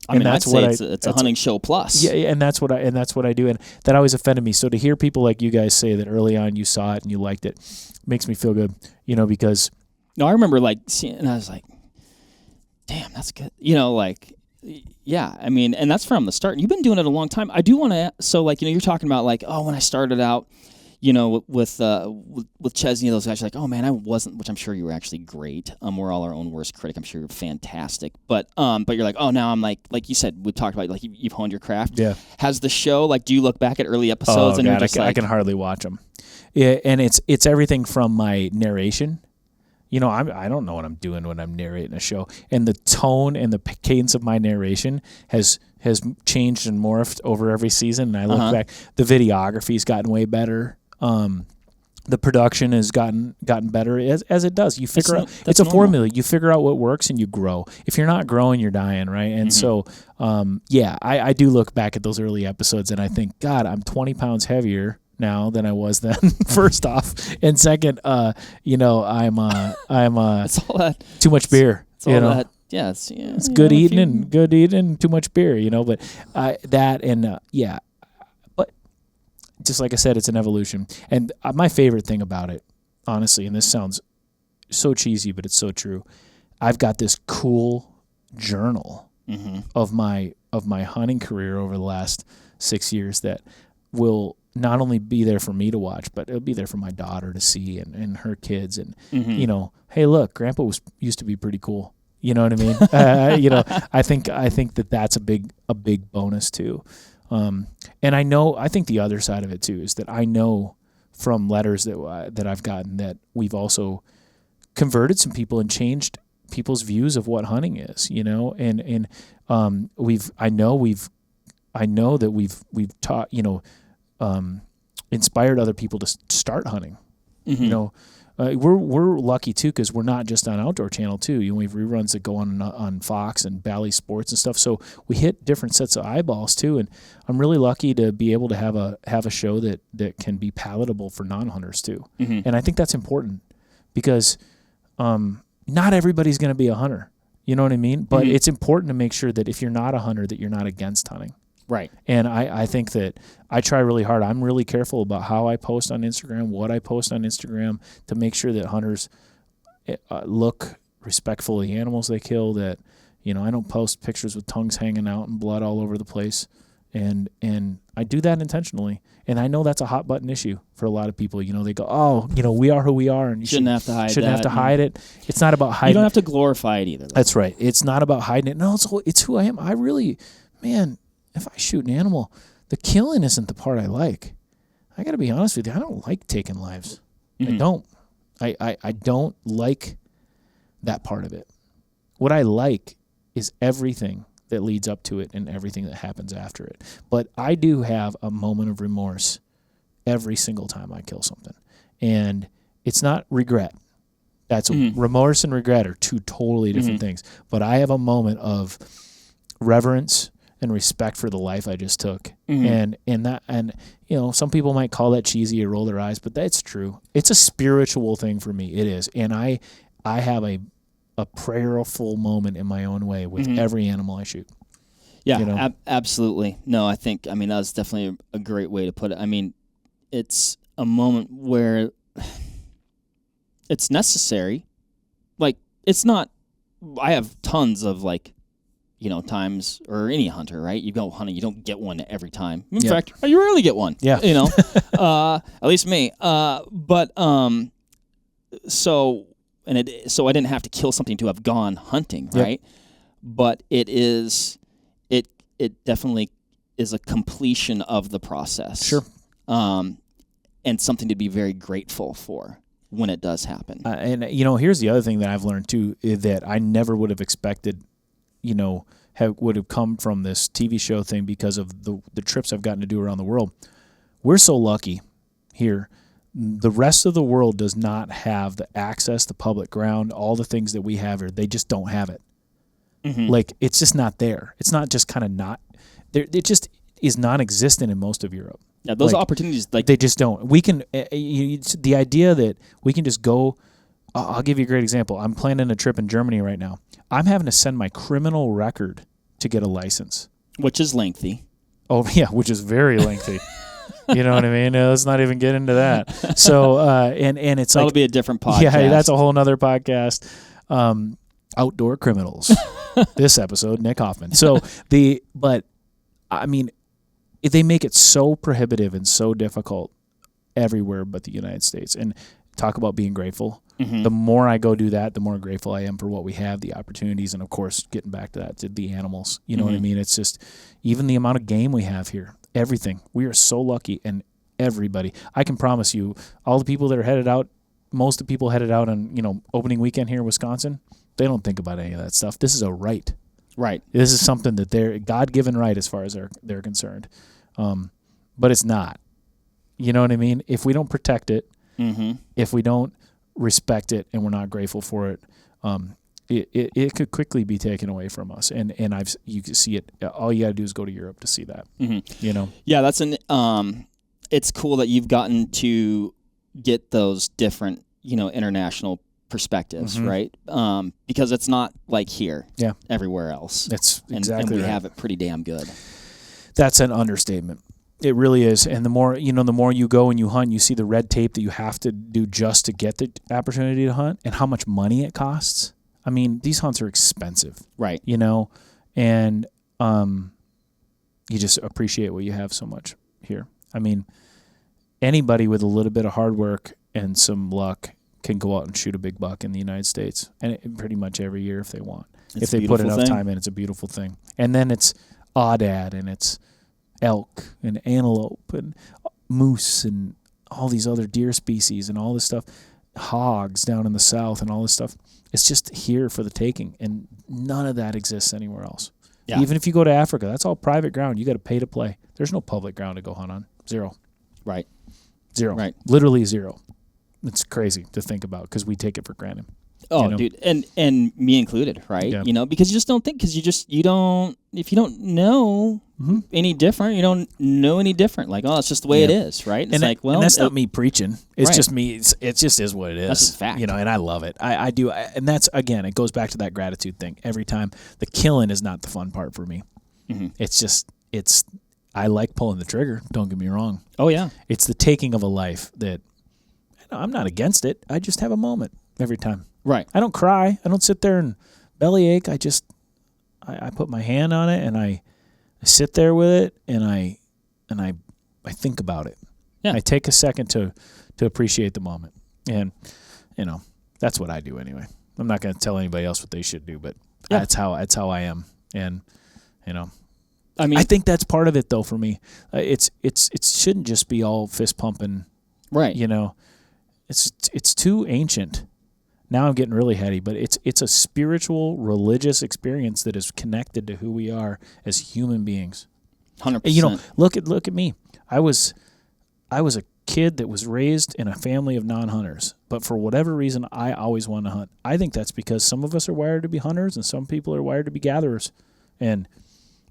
I'd say it's a hunting show plus. Yeah, and that's what I do, and that always offended me. So to hear people like you guys say that early on you saw it and you liked it, makes me feel good. Because I remember seeing, and I was like, damn, that's good. Yeah, I mean, and that's from the start. You've been doing it a long time. I do want to. So you're talking about when I started out, with Chesney, those guys are like, oh man, I wasn't, which I'm sure you were actually great. We're all our own worst critic. I'm sure you're fantastic. But you're like, oh, now I'm like you said, we talked about you've honed your craft. Yeah. Has the show, do you look back at early episodes and God, you're just I can hardly watch them. Yeah, and it's everything from my narration. I don't know what I'm doing when I'm narrating a show, and the tone and the cadence of my narration has changed and morphed over every season. And I look back, the videography's gotten way better. The production has gotten better as it does. You figure out it's a formula. You figure out what works and you grow. If you're not growing, you're dying, right? And so, I do look back at those early episodes and I think, God, I'm 20 pounds heavier now than I was then. First off, and second, I'm it's all that too much beer. It's all that. Yeah, it's good eating and good eating, too much beer. But just like I said, it's an evolution. And my favorite thing about it, honestly, and this sounds so cheesy, but it's so true, I've got this cool journal of my hunting career over the last 6 years that will not only be there for me to watch, but it'll be there for my daughter to see and her kids. And, hey, look, Grandpa used to be pretty cool. You know what I mean? I think that's a big bonus too. And I think the other side of it too is that I know from letters that I've gotten that we've also converted some people and changed people's views of what hunting is, and I know that we've taught, inspired other people to start hunting, We're lucky too because we're not just on Outdoor Channel too. We have reruns that go on Fox and Bally Sports and stuff. So we hit different sets of eyeballs too. And I'm really lucky to be able to have a show that can be palatable for non-hunters too. And I think that's important because not everybody's going to be a hunter. You know what I mean? But it's important to make sure that if you're not a hunter, that you're not against hunting. Right. And I think that I try really hard. I'm really careful about how I post on Instagram, what I post on Instagram, to make sure that hunters look respectful of the animals they kill, that, I don't post pictures with tongues hanging out and blood all over the place. And I do that intentionally. And I know that's a hot button issue for a lot of people. They go, we are who we are, and you shouldn't have to hide have to hide it. It's not about hiding. You don't have to glorify it either. That's right. It's not about hiding it. No, it's who I am. I really, man, if I shoot an animal, the killing isn't the part I like. I got to be honest with you. I don't like taking lives. I don't. I don't like that part of it. What I like is everything that leads up to it and everything that happens after it. But I do have a moment of remorse every single time I kill something. And it's not regret. That's remorse and regret are two totally different things. But I have a moment of reverence and respect for the life I just took. And some people might call that cheesy or roll their eyes, but that's true. It's a spiritual thing for me. It is. And I have a prayerful moment in my own way with every animal I shoot. Yeah, absolutely. No, I think, that's definitely a great way to put it. It's a moment where it's necessary. Like, it's not, I have tons of times, or any hunter, right? You go hunting, you don't get one every time. In fact, you rarely get one. Yeah. At least me. So I didn't have to kill something to have gone hunting, right? Yep. But it definitely is a completion of the process. Sure. And something to be very grateful for when it does happen. And here's the other thing that I've learned too, that I never would have expected, would have come from this TV show thing because of the trips I've gotten to do around the world. We're so lucky here. The rest of the world does not have the access to public ground, all the things that we have here. They just don't have it. Like, it's just not there. It's not just kind of not there. It just is non-existent in most of Europe. Yeah, those opportunities, they just don't. We can, the idea that we can just go, I'll give you a great example. I'm planning a trip in Germany right now. I'm having to send my criminal record to get a license. Which is lengthy. Oh, yeah, which is very lengthy. You know what I mean? Let's not even get into that. So, and it's that'll be a different podcast. Yeah, that's a whole nother podcast. Outdoor Criminals. This episode, Nick Hoffman. So they make it so prohibitive and so difficult everywhere but the United States. And talk about being grateful. The more I go do that, the more grateful I am for what we have, the opportunities, and of course, getting back to that, to the animals. You know what I mean? It's just even the amount of game we have here. Everything. We are so lucky, and everybody. I can promise you, all the people that are headed out, most of the people headed out on opening weekend here in Wisconsin, they don't think about any of that stuff. This is a right. Right. This is something that they're God-given right as far as they're concerned. But it's not. You know what I mean? If we don't protect it, if we don't respect it, and we're not grateful for it, it could quickly be taken away from us. And you can see it. All you got to do is go to Europe to see that. Yeah, that's it's cool that you've gotten to get those different, international perspectives, right? Because it's not like here, everywhere else. That's exactly and we right. have it pretty damn good. That's an understatement. It really is. And the more you go and you hunt, you see the red tape that you have to do just to get the opportunity to hunt, and how much money it costs. I mean, these hunts are expensive, right? And you just appreciate what you have so much here. I mean, anybody with a little bit of hard work and some luck can go out and shoot a big buck in the United States, and pretty much every year if they want. If they put enough time in, it's a beautiful thing. And then it's aoudad, and it's elk and antelope and moose and all these other deer species and all this stuff, hogs down in the south and all this stuff. It's just here for the taking, and none of that exists anywhere else. Yeah. Even if you go to Africa, that's all private ground. You got to pay to play. There's no public ground to go hunt on. Zero. Right. Zero. Right. Literally zero. It's crazy to think about because we take it for granted. Oh, you know? dude, and me included, right? Yeah. You know, because you just don't think, because you don't, if you don't know any different, you don't know any different. Like, oh, it's just the way it is, right? It's and that's not me preaching. It's Right. just me. It just is what it is. That's just fact. You know, and I love it. I do. And that's, again, it goes back to that gratitude thing. Every time, the killing is not the fun part for me. It's just, I like pulling the trigger. Don't get me wrong. Oh, yeah. It's the taking of a life that, I'm not against it. I just have a moment every time. Right. I don't cry. I don't sit there and bellyache. I just, I put my hand on it and I sit there with it and I think about it. Yeah. I take a second to appreciate the moment. And, you know, that's what I do anyway. I'm not going to tell anybody else what they should do, but that's how I am. And, you know, I mean, I think that's part of it though for me. It shouldn't just be all fist pumping. right. You know, it's too ancient. Now I'm getting really heady, but it's a spiritual, religious experience that is connected to who we are as human beings. 100%. You know, look at me. I was a kid that was raised in a family of non-hunters, but for whatever reason, I always wanted to hunt. I think that's because some of us are wired to be hunters, and some people are wired to be gatherers. And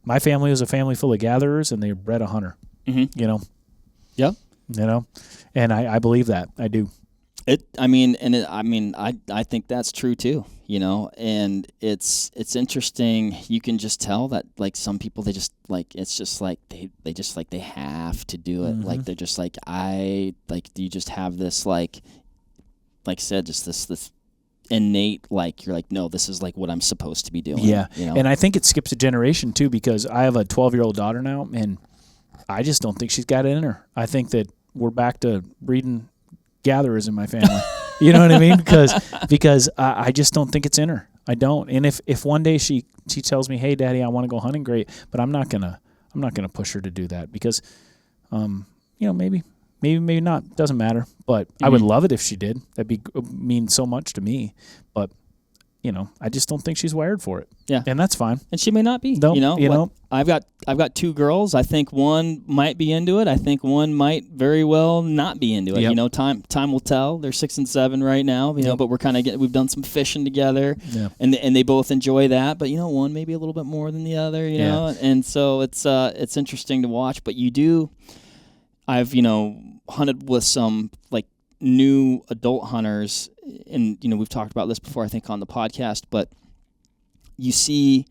my family was a family full of gatherers, and they bred a hunter. You know. Yep. You know, and I believe that. I do. I think that's true too, you know, and it's interesting. You can just tell that, like, some people, they just, like, it's just like they just, like, they have to do it. Like, they're just like, you just have this, like I said, just this innate, like, you're like, no, this is, like, what I'm supposed to be doing. Yeah. You know? And I think it skips a generation too, because I have a 12-year-old daughter now, and I just don't think she's got it in her. I think that we're back to breeding gatherers in my family. You know what I mean? Because I just don't think it's in her. I don't. And if one day she tells me, "Hey, Daddy, I want to go hunting," great. But I'm not gonna push her to do that because, you know, maybe not. Doesn't matter. But I would love it if she did. That'd mean so much to me. But, you know, I just don't think she's wired for it. Yeah. And that's fine. And she may not be. No, you know. I've got two girls. I think one might be into it. I think one might very well not be into it. Yep. You know, time will tell. They're 6 and 7 right now. You know, but we're kind of we've done some fishing together, and they both enjoy that. But, you know, one maybe a little bit more than the other. You know, and so it's interesting to watch. But I've, you know, hunted with some, like, new adult hunters, and, you know, we've talked about this before, I think, on the podcast, but you see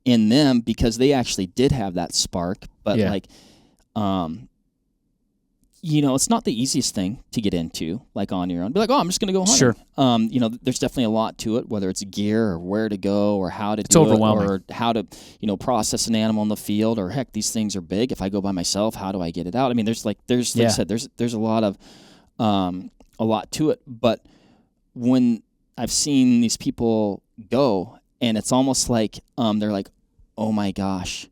in them, because they actually did have that spark, but like, you know, it's not the easiest thing to get into, like, on your own. Be like, oh, I'm just going to go hunting. Sure. You know, there's definitely a lot to it, whether it's gear or where to go or how to It's do overwhelming. it, or how to, you know, process an animal in the field, or heck, these things are big. If I go by myself, how do I get it out? I mean, like I said, there's a lot to it. But when I've seen these people go, and it's almost like they're like, oh my gosh,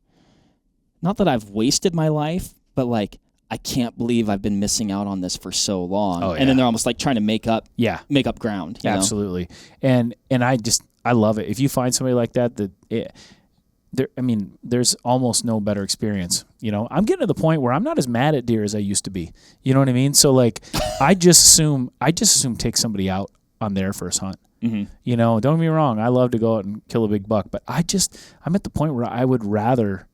not that I've wasted my life, but, like, I can't believe I've been missing out on this for so long. Oh, yeah. And then they're almost like trying to make up ground. You know? Absolutely. And I love it. If you find somebody like that, there's almost no better experience. You know, I'm getting to the point where I'm not as mad at deer as I used to be. You know what I mean? So, like, I just assume take somebody out on their first hunt. You know, don't get me wrong. I love to go out and kill a big buck, but I'm at the point where I would rather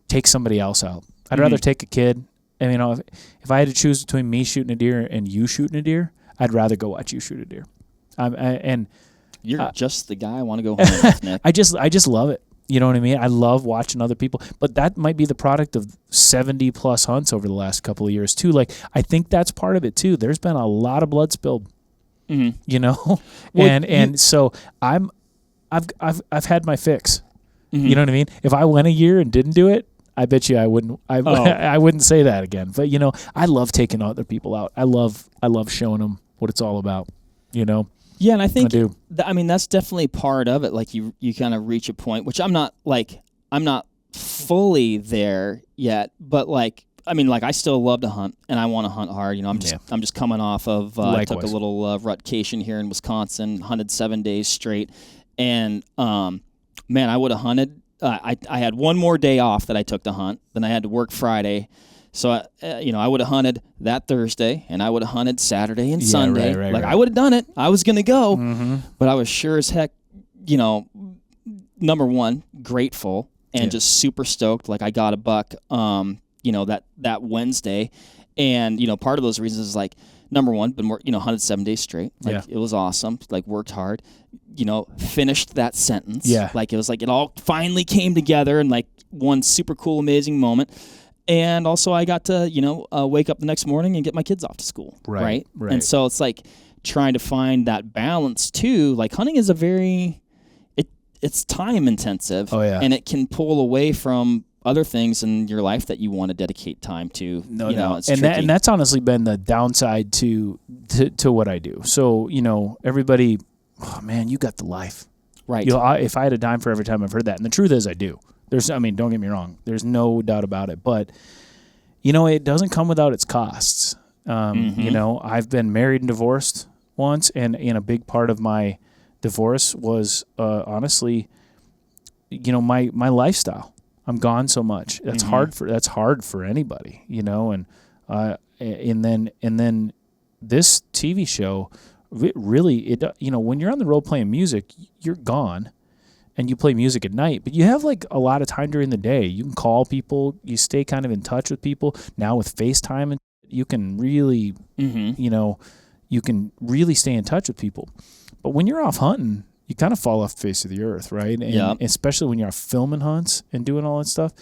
take somebody else out. I'd rather take a kid. And, you know, if I had to choose between me shooting a deer and you shooting a deer, I'd rather go watch you shoot a deer. And you're just the guy I want to go hunting with, Nick. I just love it. You know what I mean? I love watching other people, but that might be the product of 70 plus hunts over the last couple of years too. Like, I think that's part of it too. There's been a lot of blood spilled, you know, and so I've had my fix. You know what I mean? If I went a year and didn't do it, I bet you I wouldn't. I wouldn't say that again. But, you know, I love taking other people out. I love showing them what it's all about. You know. Yeah, and I think I do. I mean, that's definitely part of it. Like, you kind of reach a point, which I'm not fully there yet, but, like, I mean, like, I still love to hunt, and I want to hunt hard. You know, I'm just coming off of I took a little rutcation here in Wisconsin, hunted 7 days straight, and man, I would have hunted. I had one more day off that I took to hunt. Then I had to work Friday, So, I would have hunted that Thursday, and I would have hunted Saturday and Sunday. Right. I would have done it. I was going to go, Mm-hmm. but I was sure as heck, number one, grateful and just super stoked. Like I got a buck, that Wednesday. And, part of those reasons is like, number one, been hunted 7 days straight. Like it was awesome. Like worked hard, finished that sentence. Yeah. Like it was like it all finally came together and like one super cool, amazing moment. And also I got to, wake up the next morning and get my kids off to school. Right. And so it's like trying to find that balance too. Like hunting is it's time intensive. Oh, yeah. And it can pull away from other things in your life that you want to dedicate time to. No. It's and that's honestly been the downside to what I do. So, everybody, oh man, you got the life. Right. If I had a dime for every time I've heard that, and the truth is I do. Don't get me wrong. There's no doubt about it. But, it doesn't come without its costs. I've been married and divorced once, and a big part of my divorce was honestly, my lifestyle. I'm gone so much. That's hard for anybody, and then this TV show, when you're on the road playing music, you're gone. And you play music at night, but you have like a lot of time during the day. You can call people, you stay kind of in touch with people. Now with FaceTime, and you can really, you can really stay in touch with people. But when you're off hunting, you kind of fall off the face of the earth, right? And especially when you're off filming hunts and doing all that stuff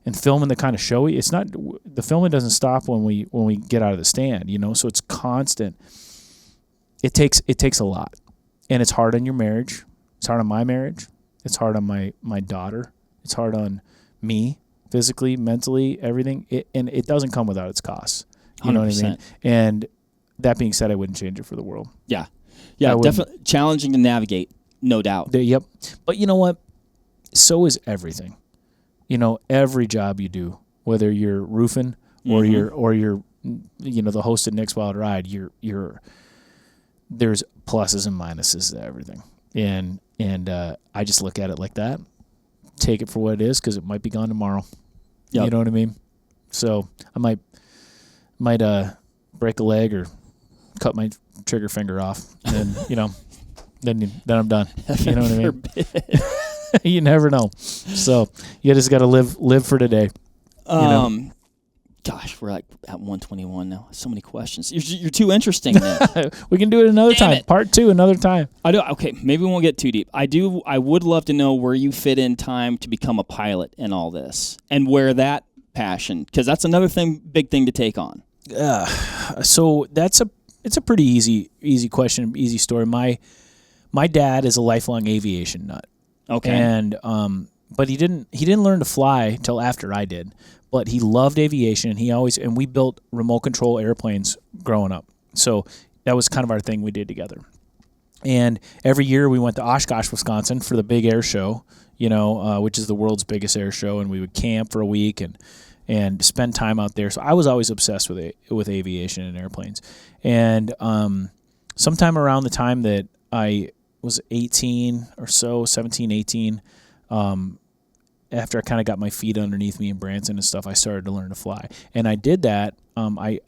and filming the kind of showy. It's not, the filming doesn't stop when we get out of the stand, so it's constant. It takes a lot, and it's hard on your marriage. It's hard on my marriage. It's hard on my daughter. It's hard on me, physically, mentally, everything. And it doesn't come without its costs. You 100%. Know what I mean? And that being said, I wouldn't change it for the world. Yeah, definitely challenging to navigate, no doubt. Yep. But you know what? So is everything. Every job you do, whether you're roofing or you're the host of Nick's Wild Ride, there's pluses and minuses to everything. And I just look at it like that, take it for what it is, because it might be gone tomorrow. Yep. You know what I mean? So I might break a leg or cut my trigger finger off, and then I'm done. You know what I mean? You never know. So you just got to live for today. Gosh, we're like at 121 now. So many questions. You're too interesting, Nick. We can do it another time. Part 2 another time. I do. Okay, maybe we won't get too deep. I would love to know where you fit in time to become a pilot in all this, and where that passion, because that's another big thing to take on. So it's a pretty easy question, easy story. My dad is a lifelong aviation nut. Okay. And but he didn't learn to fly till after I did. But he loved aviation, and we built remote control airplanes growing up. So that was kind of our thing we did together. And every year we went to Oshkosh, Wisconsin for the big air show, which is the world's biggest air show. And we would camp for a week and spend time out there. So I was always obsessed with aviation and airplanes. And sometime around the time that I was 18 or so, 17, 18, after I kind of got my feet underneath me in Branson and stuff, I started to learn to fly. And I did that. I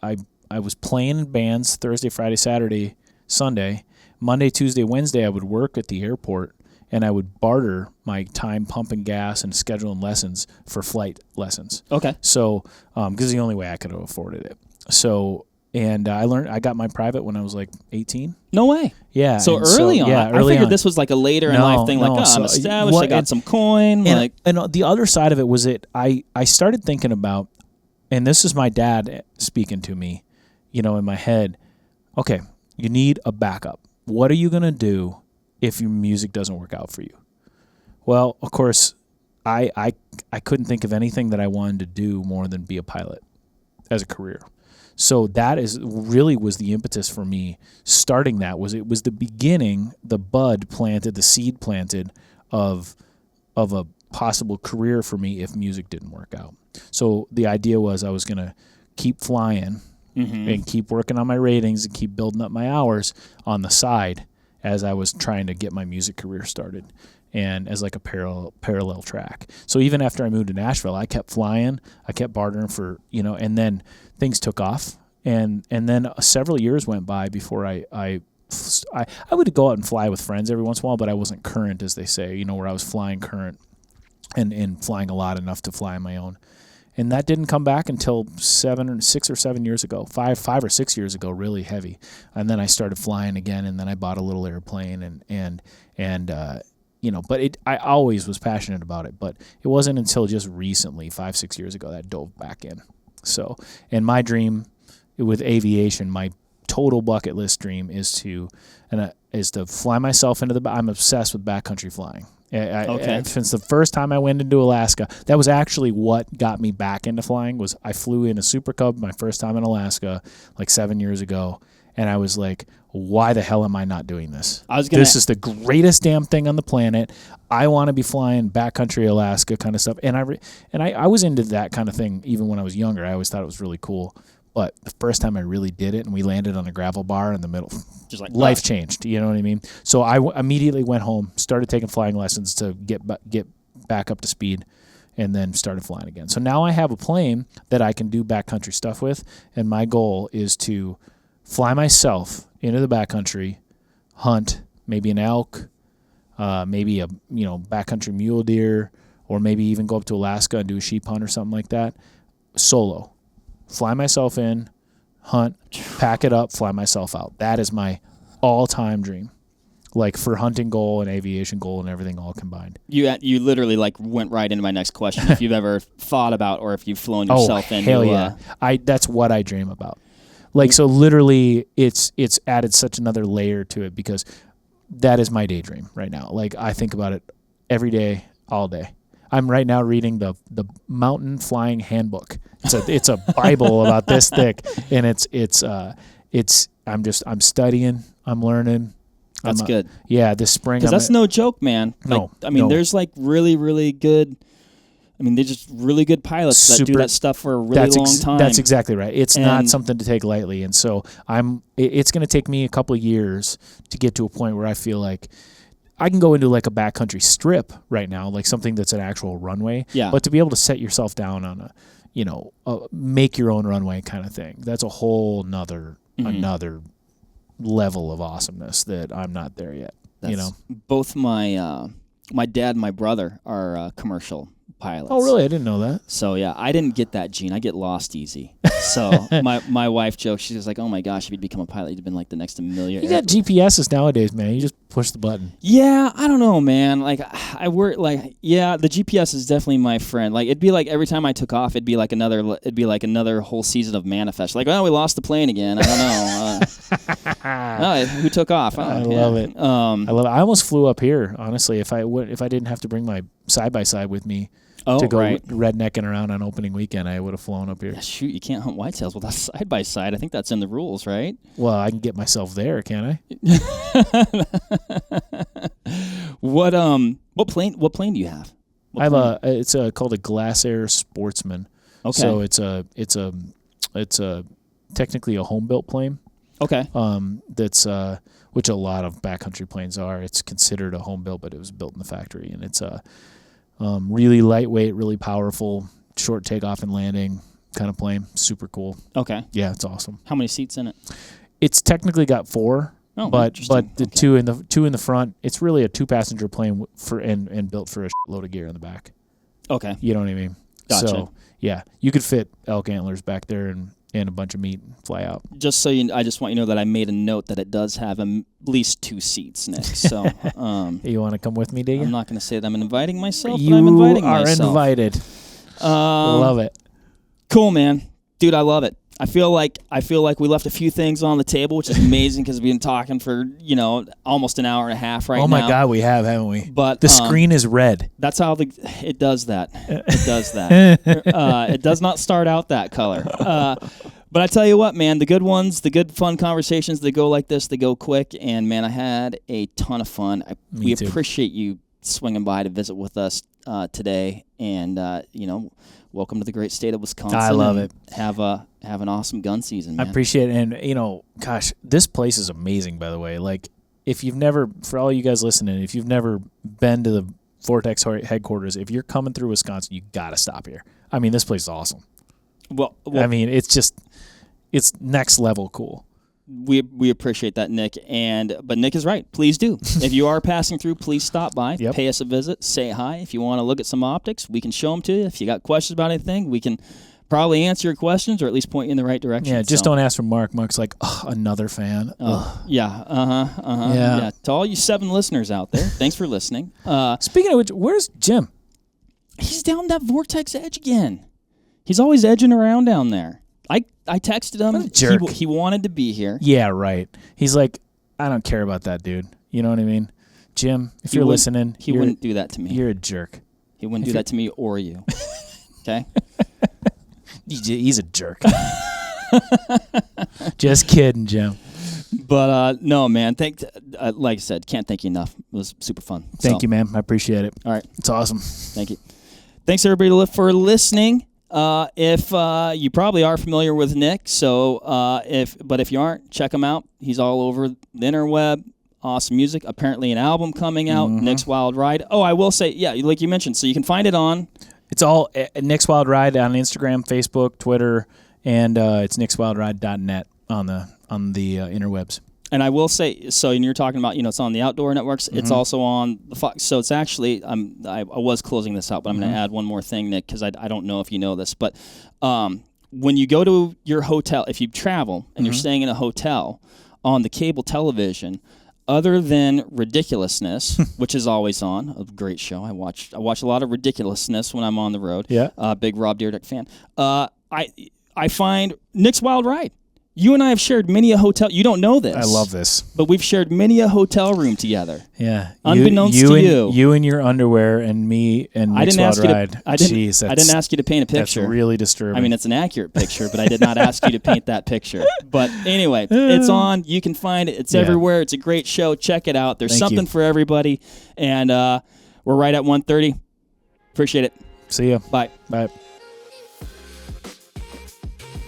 was playing in bands Thursday, Friday, Saturday, Sunday. Monday, Tuesday, Wednesday, I would work at the airport, and I would barter my time pumping gas and scheduling lessons for flight lessons. Okay. So, because the only way I could have afforded it. So, and I got my private when I was like 18. No way. Yeah. So early on. Yeah, I figured this was like a later in life thing. I'm established. I got some coin. And the other side of it was I started thinking about, and this is my dad speaking to me, in my head. Okay, you need a backup. What are you going to do if your music doesn't work out for you? Well, of course, I couldn't think of anything that I wanted to do more than be a pilot as a career. So that was the impetus for me starting that. It was the beginning, the seed planted of a possible career for me if music didn't work out. So the idea was I was going to keep flying and keep working on my ratings and keep building up my hours on the side as I was trying to get my music career started. and as like a parallel track. So even after I moved to Nashville, I kept flying, I kept bartering for, and then things took off, and then several years went by before I would go out and fly with friends every once in a while, but I wasn't current, as they say, where I was flying current and flying a lot enough to fly on my own. And that didn't come back until 6 or 7 years ago, 5 or 6 years ago, really heavy. And then I started flying again, and then I bought a little airplane, but I always was passionate about it. But it wasn't until just recently, 5, 6 years ago, that I dove back in. So, and my dream with aviation, my total bucket list dream is to fly myself into I'm obsessed with backcountry flying. Since the first time I went into Alaska, that was actually what got me back into flying. Was I flew in a Super Cub my first time in Alaska, like 7 years ago, and I was like, why the hell am I not doing this? This is the greatest damn thing on the planet. I want to be flying backcountry Alaska kind of stuff. And I was into that kind of thing even when I was younger. I always thought it was really cool. But the first time I really did it, and we landed on a gravel bar in the middle, just like life changed. You know what I mean? So I immediately went home, started taking flying lessons to get back up to speed, and then started flying again. So now I have a plane that I can do backcountry stuff with, and my goal is to fly myself into the backcountry, hunt maybe an elk, maybe a backcountry mule deer, or maybe even go up to Alaska and do a sheep hunt or something like that, solo. Fly myself in, hunt, pack it up, fly myself out. That is my all-time dream. Like for hunting goal and aviation goal and everything all combined. You literally like went right into my next question. If you've ever thought about or if you've flown yourself into. Hell yeah. That's what I dream about. Like, so literally it's added such another layer to it because that is my daydream right now. Like I think about it every day, all day. I'm right now reading the Mountain Flying Handbook. It's a Bible about this thick, and I'm studying, I'm learning. That's good. Yeah, this spring. Because that's no joke, man. There's like really, really good. They're just really good pilots that do that stuff for a really long time. That's exactly right. It's not something to take lightly, and so it's going to take me a couple of years to get to a point where I feel like I can go into like a backcountry strip right now, like something that's an actual runway. Yeah. But to be able to set yourself down on a make your own runway kind of thing, that's a whole another level of awesomeness that I'm not there yet. Both my dad and my brother are commercial pilots. Oh, really? I didn't know that. So yeah, I didn't get that gene. I get lost easy. So my wife jokes, she's like, "Oh my gosh, if you'd become a pilot, you'd have been like the next millionaire." You got GPSs nowadays, man. You just push the button. Yeah, I don't know, man. Like I work the GPS is definitely my friend. Like it'd be like every time I took off, it'd be like another whole season of Manifest. Like, oh, we lost the plane again. I don't know. Who took off? I love it. I love it. I almost flew up here, honestly. If I didn't have to bring my side-by-side with me to go rednecking around on opening weekend, I would have flown up here. Yeah, shoot, you can't hunt whitetails without side-by-side. I think that's in the rules, right? Well, I can get myself there, can't I? What plane do you have? I have it's called a Glass Air Sportsman. Okay. So it's technically a home-built plane. Okay. That's which a lot of backcountry planes are. It's considered a home built, but it was built in the factory, and it's really lightweight, really powerful, short takeoff and landing kind of plane. Super cool. Okay. Yeah, it's awesome. How many seats in it? It's technically got 4. Oh, but the two in the front, it's really a 2-passenger plane and built for a load of gear in the back. Okay. You know what I mean? Gotcha. So yeah, you could fit elk antlers back there and a bunch of meat and fly out. Just so I just want you to know that I made a note that it does have at least 2 seats, Nick. So you want to come with me, do you? I'm not going to say that I'm inviting myself, but I'm inviting myself. You are invited. Love it. Cool, man. Dude, I love it. I feel like we left a few things on the table, which is amazing because we've been talking for almost an hour and a half right now. Oh my God, we have, haven't we? But the screen is red. That's how it does that. It does that. It does not start out that color. But I tell you what, man, the good ones, the good fun conversations, they go like this. They go quick, and man, I had a ton of fun. We appreciate you swinging by to visit with us today, and welcome to the great state of Wisconsin. I love it. Have an awesome gun season, man. I appreciate it. And, gosh, this place is amazing, by the way. Like, if you've never, for all you guys listening, if you've never been to the Vortex headquarters, if you're coming through Wisconsin, you got to stop here. I mean, this place is awesome. Well, I mean, it's next level cool. We appreciate that, Nick. But Nick is right. Please do. If you are passing through, please stop by, pay us a visit, say hi. If you want to look at some optics, we can show them to you. If you got questions about anything, we can probably answer your questions or at least point you in the right direction. Yeah, just don't ask for Mark. Mark's like, another fan. Yeah. To all you 7 listeners out there, thanks for listening. Speaking of which, where's Jim? He's down that Vortex edge again. He's always edging around down there. I texted him. What a jerk. He wanted to be here. Yeah, right. He's like, I don't care about that dude. You know what I mean? Jim, if you're listening, he wouldn't do that to me. You're a jerk. He wouldn't do that to me or you. Okay? He's a jerk. Just kidding, Jim. But no, man. Like I said, can't thank you enough. It was super fun. Thank you, man. I appreciate it. All right. It's awesome. Thank you. Thanks, everybody, for listening. If you probably are familiar with Nick, but if you aren't, check him out. He's all over the interweb. Awesome music. Apparently, an album coming out. Nick's Wild Ride. Oh, I will say, yeah, like you mentioned, so you can find it on. It's all Nick's Wild Ride on Instagram, Facebook, Twitter, and it's nickswildride.net on the interwebs. And I will say, and you're talking about, it's on the outdoor networks. It's also on the Fox. So it's actually, I was closing this out, but I'm going to add one more thing, Nick, because I don't know if you know this. But when you go to your hotel, if you travel and you're staying in a hotel, on the cable television, other than Ridiculousness, which is always on, a great show. I watch a lot of Ridiculousness when I'm on the road. Yeah. Big Rob Dyrdek fan. I find Nick's Wild Ride. You and I have shared many a hotel. You don't know this. I love this. But we've shared many a hotel room together. Yeah. Unbeknownst to you. You in your underwear and me and Nick's Wild Ride. I didn't ask you to paint a picture. That's really disturbing. I mean, it's an accurate picture, but I did not ask you to paint that picture. But anyway, it's on. You can find it. It's everywhere. It's a great show. Check it out. There's something for everybody. And we're right at 1:30. Appreciate it. See ya. Bye. Bye.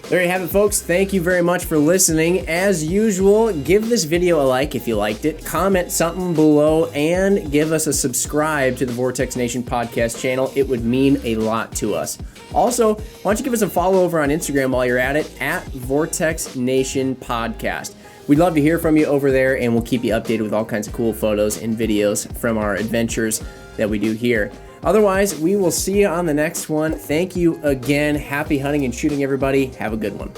There you have it, folks. Thank you very much for listening. As usual, give this video a like if you liked it, comment something below, and give us a subscribe to the Vortex Nation podcast channel. It would mean a lot to us. Also, why don't you give us a follow over on Instagram while you're at it, at Vortex Nation Podcast. We'd love to hear from you over there, and we'll keep you updated with all kinds of cool photos and videos from our adventures that we do here. Otherwise, we will see you on the next one. Thank you again. Happy hunting and shooting, everybody. Have a good one.